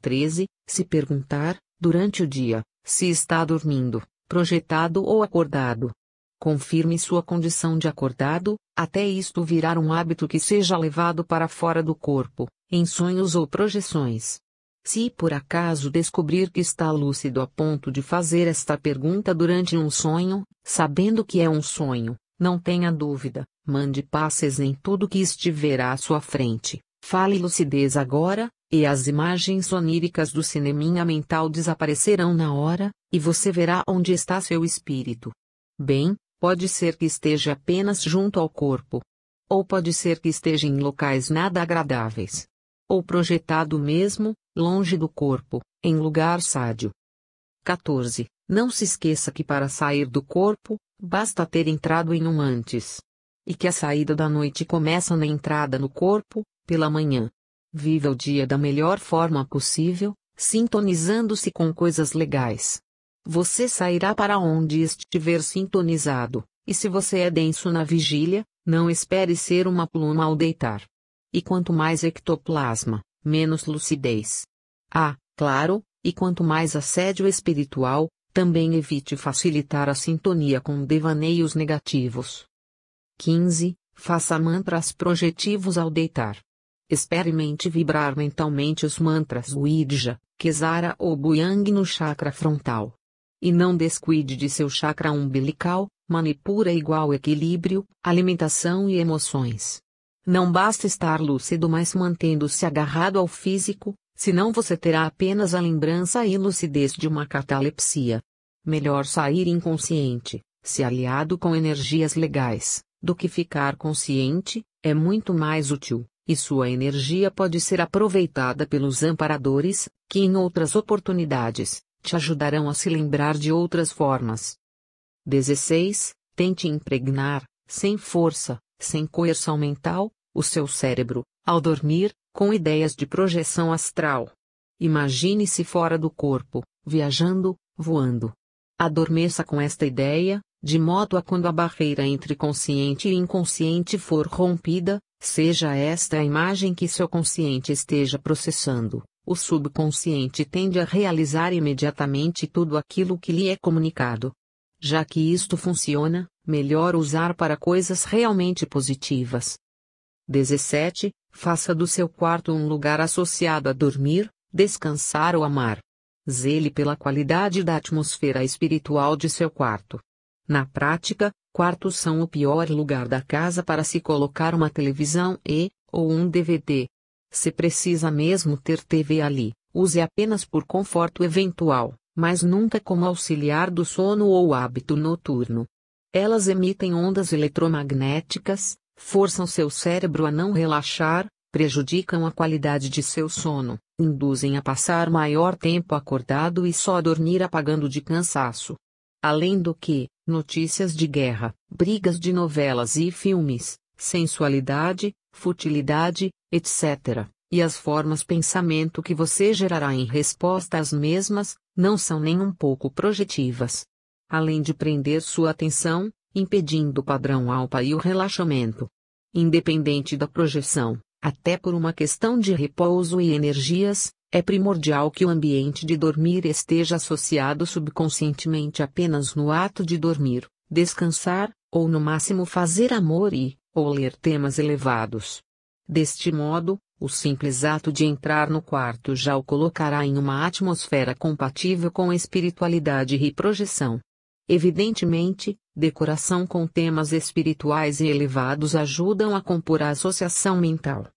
13. Se perguntar, durante o dia, se está dormindo, projetado ou acordado. Confirme sua condição de acordado, até isto virar um hábito que seja levado para fora do corpo, em sonhos ou projeções. Se por acaso descobrir que está lúcido a ponto de fazer esta pergunta durante um sonho, sabendo que é um sonho, não tenha dúvida, mande passes em tudo que estiver à sua frente, fale lucidez agora, e as imagens oníricas do cineminha mental desaparecerão na hora, e você verá onde está seu espírito. Bem, pode ser que esteja apenas junto ao corpo. ou pode ser que esteja em locais nada agradáveis. Ou projetado mesmo, longe do corpo, em lugar sádio. 14. Não se esqueça que para sair do corpo, basta ter entrado em um antes. E que a saída da noite começa na entrada no corpo, pela manhã. Viva o dia da melhor forma possível, sintonizando-se com coisas legais. Você sairá para onde estiver sintonizado, e se você é denso na vigília, não espere ser uma pluma ao deitar. E quanto mais ectoplasma, menos lucidez. Claro, e quanto mais assédio espiritual, também evite facilitar a sintonia com devaneios negativos. 15. Faça mantras projetivos ao deitar. Experimente vibrar mentalmente os mantras Ouija, Kesara ou Buyang no chakra frontal. E não descuide de seu chakra umbilical, Manipura igual equilíbrio, alimentação e emoções. Não basta estar lúcido mas mantendo-se agarrado ao físico, senão você terá apenas a lembrança e lucidez de uma catalepsia. Melhor sair inconsciente, se aliado com energias legais, do que ficar consciente, é muito mais útil, e sua energia pode ser aproveitada pelos amparadores, que em outras oportunidades, te ajudarão a se lembrar de outras formas. 16. Tente impregnar, sem força, sem coerção mental, o seu cérebro, ao dormir, com ideias de projeção astral. Imagine-se fora do corpo, viajando, voando. Adormeça com esta ideia, de modo a quando a barreira entre consciente e inconsciente for rompida, seja esta a imagem que seu consciente esteja processando, o subconsciente tende a realizar imediatamente tudo aquilo que lhe é comunicado. Já que isto funciona, melhor usar para coisas realmente positivas. 17. Faça do seu quarto um lugar associado a dormir, descansar ou amar. Zele pela qualidade da atmosfera espiritual de seu quarto. Na prática, quartos são o pior lugar da casa para se colocar uma televisão ou um DVD. Se precisa mesmo ter TV ali, use apenas por conforto eventual, mas nunca como auxiliar do sono ou hábito noturno. Elas emitem ondas eletromagnéticas, forçam seu cérebro a não relaxar, prejudicam a qualidade de seu sono, induzem a passar maior tempo acordado e só dormir apagando de cansaço. Além do que, notícias de guerra, brigas de novelas e filmes, sensualidade, futilidade, etc., e as formas pensamento que você gerará em resposta às mesmas, não são nem um pouco projetivas. Além de prender sua atenção, impedindo o padrão alfa e o relaxamento. Independente da projeção, até por uma questão de repouso e energias, é primordial que o ambiente de dormir esteja associado subconscientemente apenas no ato de dormir, descansar, ou no máximo fazer amor ou ler temas elevados. Deste modo, o simples ato de entrar no quarto já o colocará em uma atmosfera compatível com espiritualidade e projeção. Evidentemente, decoração com temas espirituais e elevados ajudam a compor a associação mental.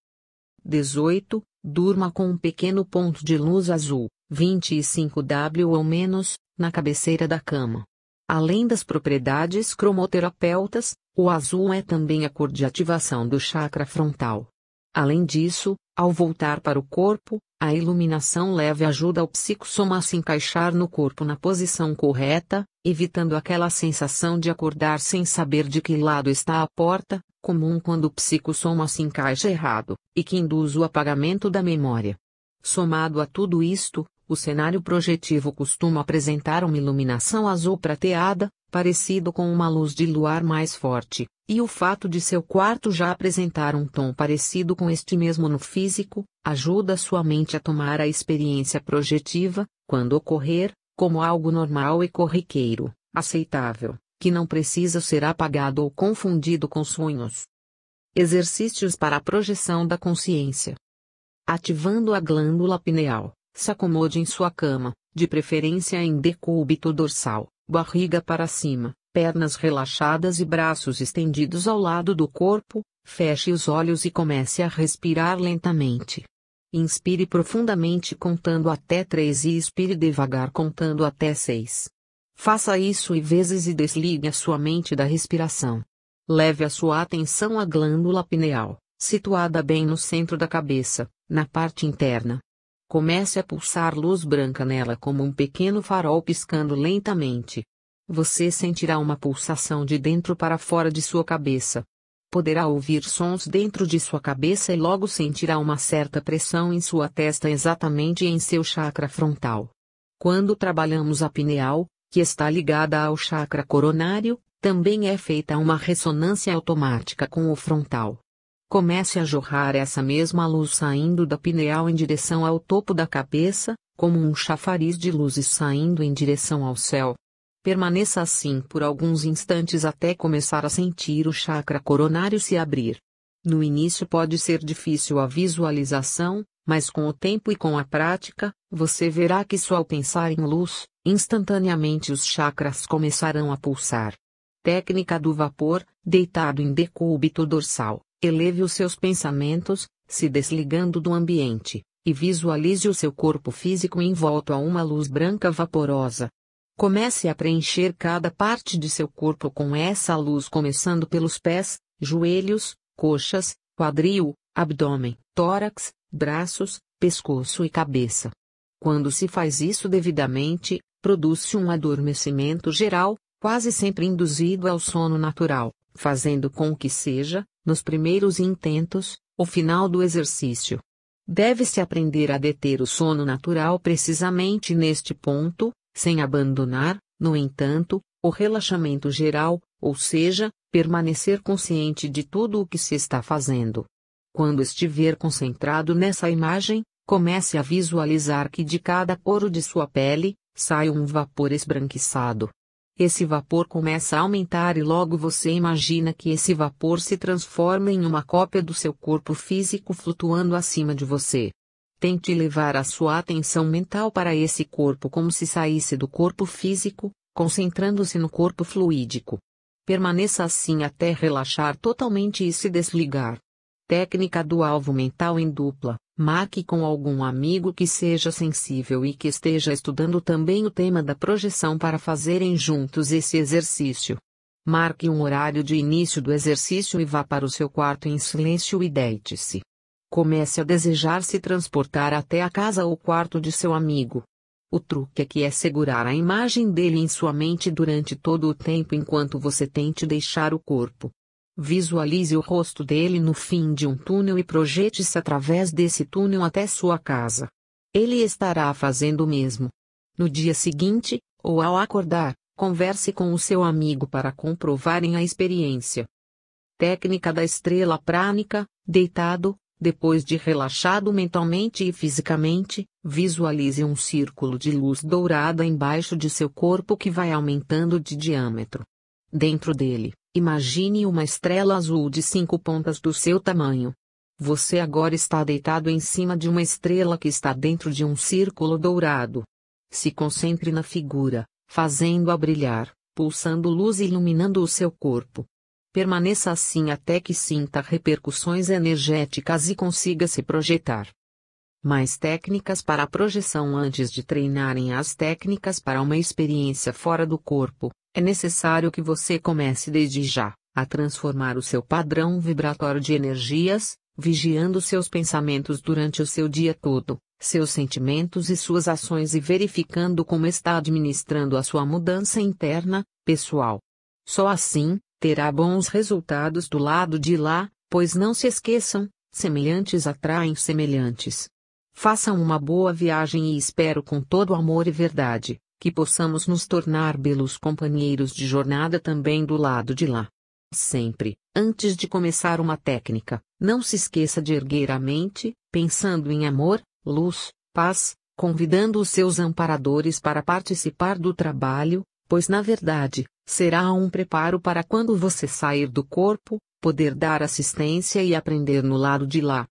18. Durma com um pequeno ponto de luz azul, 25W ou menos, na cabeceira da cama. Além das propriedades cromoterapeutas, o azul é também a cor de ativação do chakra frontal. Além disso, ao voltar para o corpo, a iluminação leve ajuda o psicossoma a se encaixar no corpo na posição correta, evitando aquela sensação de acordar sem saber de que lado está a porta, comum quando o psicossoma se encaixa errado, e que induz o apagamento da memória. Somado a tudo isto, o cenário projetivo costuma apresentar uma iluminação azul prateada, parecido com uma luz de luar mais forte, e o fato de seu quarto já apresentar um tom parecido com este mesmo no físico, ajuda sua mente a tomar a experiência projetiva, quando ocorrer, como algo normal e corriqueiro, aceitável, que não precisa ser apagado ou confundido com sonhos. Exercícios para a projeção da consciência. Ativando a glândula pineal, se acomode em sua cama, de preferência em decúbito dorsal, barriga para cima, pernas relaxadas e braços estendidos ao lado do corpo, feche os olhos e comece a respirar lentamente. Inspire profundamente contando até 3 e expire devagar contando até 6. Faça isso vezes e desligue a sua mente da respiração. Leve a sua atenção à glândula pineal, situada bem no centro da cabeça, na parte interna. Comece a pulsar luz branca nela como um pequeno farol piscando lentamente. Você sentirá uma pulsação de dentro para fora de sua cabeça. Poderá ouvir sons dentro de sua cabeça e logo sentirá uma certa pressão em sua testa, exatamente em seu chakra frontal. Quando trabalhamos a pineal, que está ligada ao chakra coronário, também é feita uma ressonância automática com o frontal. Comece a jorrar essa mesma luz saindo da pineal em direção ao topo da cabeça, como um chafariz de luzes saindo em direção ao céu. Permaneça assim por alguns instantes até começar a sentir o chakra coronário se abrir. No início pode ser difícil a visualização, mas com o tempo e com a prática, você verá que só ao pensar em luz, instantaneamente os chakras começarão a pulsar. Técnica do vapor, deitado em decúbito dorsal. Eleve os seus pensamentos, se desligando do ambiente, e visualize o seu corpo físico envolto a uma luz branca vaporosa. Comece a preencher cada parte de seu corpo com essa luz, começando pelos pés, joelhos, coxas, quadril, abdômen, tórax, braços, pescoço e cabeça. Quando se faz isso devidamente, produz-se um adormecimento geral, quase sempre induzido ao sono natural, fazendo com que seja, nos primeiros intentos, o final do exercício. Deve-se aprender a deter o sono natural precisamente neste ponto, sem abandonar, no entanto, o relaxamento geral, ou seja, permanecer consciente de tudo o que se está fazendo. Quando estiver concentrado nessa imagem, comece a visualizar que de cada poro de sua pele, sai um vapor esbranquiçado. Esse vapor começa a aumentar e logo você imagina que esse vapor se transforma em uma cópia do seu corpo físico flutuando acima de você. Tente levar a sua atenção mental para esse corpo como se saísse do corpo físico, concentrando-se no corpo fluídico. Permaneça assim até relaxar totalmente e se desligar. Técnica do alvo mental em dupla. Marque com algum amigo que seja sensível e que esteja estudando também o tema da projeção para fazerem juntos esse exercício. Marque um horário de início do exercício e vá para o seu quarto em silêncio e deite-se. Comece a desejar se transportar até a casa ou quarto de seu amigo. O truque aqui é segurar a imagem dele em sua mente durante todo o tempo enquanto você tente deixar o corpo. Visualize o rosto dele no fim de um túnel e projete-se através desse túnel até sua casa. Ele estará fazendo o mesmo. No dia seguinte, ou ao acordar, converse com o seu amigo para comprovarem a experiência. Técnica da estrela prânica, deitado, depois de relaxado mentalmente e fisicamente, visualize um círculo de luz dourada embaixo de seu corpo que vai aumentando de diâmetro. Dentro dele, imagine uma estrela azul de 5 pontas do seu tamanho. Você agora está deitado em cima de uma estrela que está dentro de um círculo dourado. Se concentre na figura, fazendo-a brilhar, pulsando luz e iluminando o seu corpo. Permaneça assim até que sinta repercussões energéticas e consiga se projetar. Mais técnicas para a projeção. Antes de treinarem as técnicas para uma experiência fora do corpo, é necessário que você comece desde já a transformar o seu padrão vibratório de energias, vigiando seus pensamentos durante o seu dia todo, seus sentimentos e suas ações e verificando como está administrando a sua mudança interna, pessoal. Só assim, terá bons resultados do lado de lá, pois não se esqueçam, semelhantes atraem semelhantes. Façam uma boa viagem e espero com todo amor e verdade, que possamos nos tornar belos companheiros de jornada também do lado de lá. Sempre, antes de começar uma técnica, não se esqueça de erguer a mente, pensando em amor, luz, paz, convidando os seus amparadores para participar do trabalho, pois na verdade, será um preparo para quando você sair do corpo, poder dar assistência e aprender no lado de lá.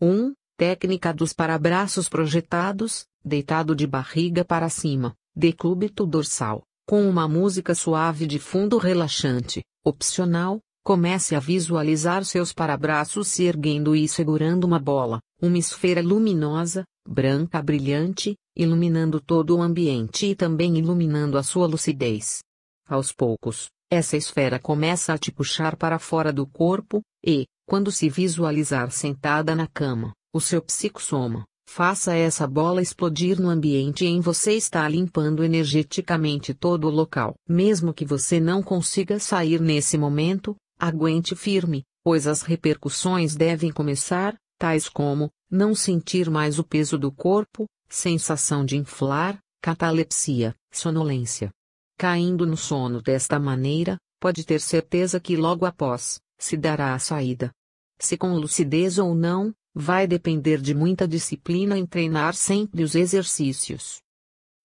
1. Técnica dos parabraços projetados, deitado de barriga para cima, decúbito dorsal, com uma música suave de fundo relaxante. Opcional, comece a visualizar seus parabraços se erguendo e segurando uma bola, uma esfera luminosa, branca brilhante, iluminando todo o ambiente e também iluminando a sua lucidez. Aos poucos, Essa esfera começa a te puxar para fora do corpo, e, quando se visualizar sentada na cama, o seu psicossoma, faça essa bola explodir no ambiente e em você está limpando energeticamente todo o local. Mesmo que você não consiga sair nesse momento, aguente firme, pois as repercussões devem começar, tais como, não sentir mais o peso do corpo, sensação de inflar, catalepsia, sonolência. Caindo no sono desta maneira, pode ter certeza que logo após, se dará a saída. Se com lucidez ou não, vai depender de muita disciplina em treinar sempre os exercícios.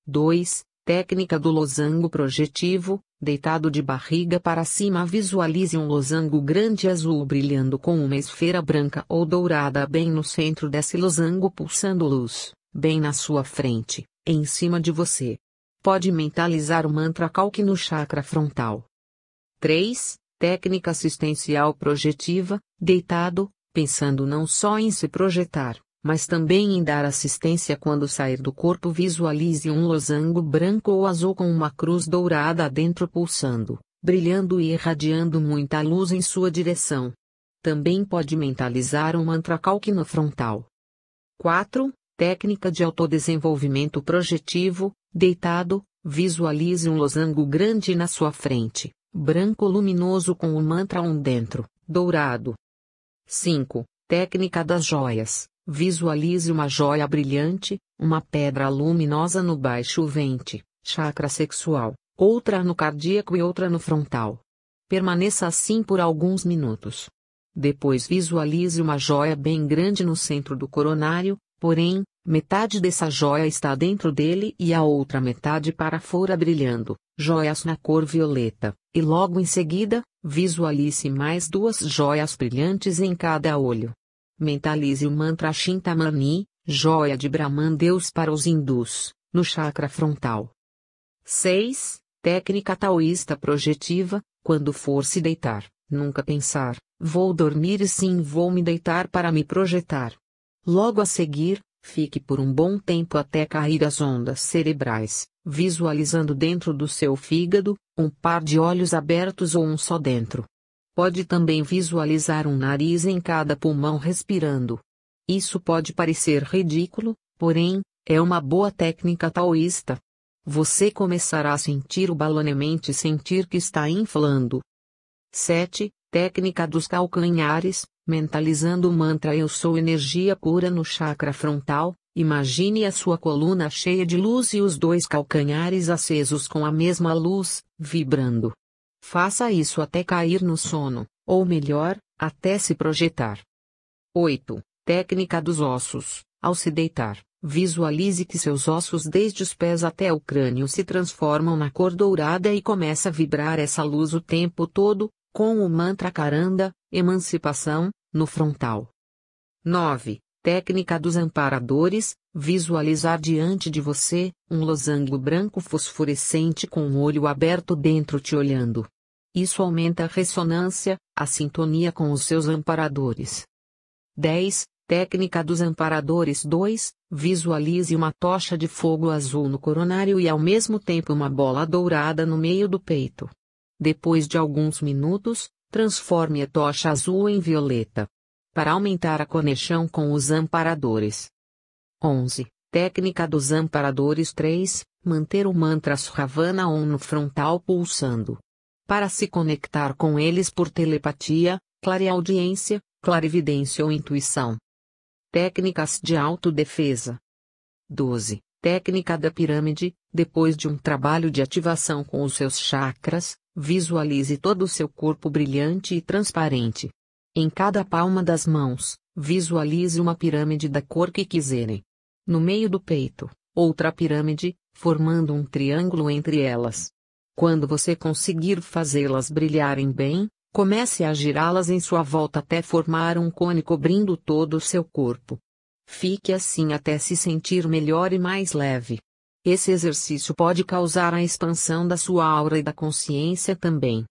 2. Técnica do losango projetivo. Deitado de barriga para cima, visualize um losango grande azul brilhando com uma esfera branca ou dourada bem no centro desse losango, pulsando luz, bem na sua frente, em cima de você. Pode mentalizar o mantra Kalki no chakra frontal. 3. Técnica assistencial projetiva. Deitado, pensando não só em se projetar, mas também em dar assistência quando sair do corpo, visualize um losango branco ou azul com uma cruz dourada dentro pulsando, brilhando e irradiando muita luz em sua direção. Também pode mentalizar um mantra Kalki no frontal. 4. Técnica de autodesenvolvimento projetivo. Deitado, visualize um losango grande na sua frente, branco luminoso com o mantra Om dentro, dourado. 5. Técnica das joias. Visualize uma joia brilhante, uma pedra luminosa no baixo ventre, chakra sexual, outra no cardíaco e outra no frontal. Permaneça assim por alguns minutos. Depois visualize uma joia bem grande no centro do coronário, porém, metade dessa joia está dentro dele e a outra metade para fora brilhando, joias na cor violeta, e logo em seguida, visualize mais 2 joias brilhantes em cada olho. Mentalize o mantra Chintamani, joia de Brahman Deus para os hindus, no chakra frontal. 6. Técnica taoísta projetiva. Quando for se deitar, nunca pensar, vou dormir, e sim vou me deitar para me projetar. Logo a seguir, fique por um bom tempo até cair as ondas cerebrais, visualizando dentro do seu fígado, um par de olhos abertos ou um só dentro. Pode também visualizar um nariz em cada pulmão respirando. Isso pode parecer ridículo, porém, é uma boa técnica taoísta. Você começará a sentir o balonemente e sentir que está inflando. 7. Técnica dos calcanhares. Mentalizando o mantra Eu sou energia pura no chakra frontal, imagine a sua coluna cheia de luz e os 2 calcanhares acesos com a mesma luz, vibrando. Faça isso até cair no sono, ou melhor, até se projetar. 8. Técnica dos ossos. Ao se deitar, visualize que seus ossos desde os pés até o crânio se transformam na cor dourada e começa a vibrar essa luz o tempo todo, com o mantra Karanda, emancipação, no frontal. 9. Técnica dos amparadores. Visualizar diante de você, um losango branco fosforescente com um olho aberto dentro te olhando. Isso aumenta a ressonância, a sintonia com os seus amparadores. 10. Técnica dos amparadores 2. Visualize uma tocha de fogo azul no coronário e ao mesmo tempo uma bola dourada no meio do peito. Depois de alguns minutos, transforme a tocha azul em violeta. Para aumentar a conexão com os amparadores. 11. Técnica dos amparadores 3. Manter o mantra Sravana Om no frontal pulsando. Para se conectar com eles por telepatia, clareaudiência, clarividência ou intuição. Técnicas de autodefesa. 12. Técnica da pirâmide. Depois de um trabalho de ativação com os seus chakras, visualize todo o seu corpo brilhante e transparente. Em cada palma das mãos, visualize uma pirâmide da cor que quiserem. No meio do peito, outra pirâmide, formando um triângulo entre elas. Quando você conseguir fazê-las brilharem bem, comece a girá-las em sua volta até formar um cone cobrindo todo o seu corpo. Fique assim até se sentir melhor e mais leve. Esse exercício pode causar a expansão da sua aura e da consciência também.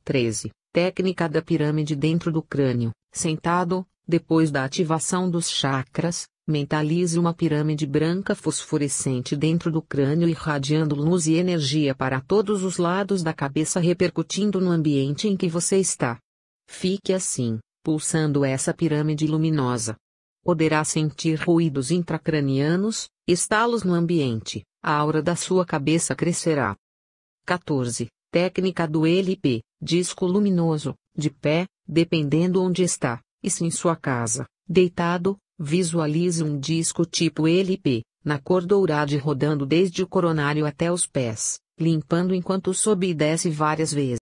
13. Técnica da pirâmide dentro do crânio. Sentado, depois da ativação dos chakras, Mentalize uma pirâmide branca fosforescente dentro do crânio irradiando luz e energia para todos os lados da cabeça repercutindo no ambiente em que você está. Fique assim, pulsando essa pirâmide luminosa. Poderá sentir ruídos intracranianos, estalos no ambiente, a aura da sua cabeça crescerá. 14. Técnica do LP, disco luminoso, de pé, dependendo onde está, e se em sua casa, deitado, visualize um disco tipo LP, na cor dourada rodando desde o coronário até os pés, limpando enquanto sobe e desce várias vezes.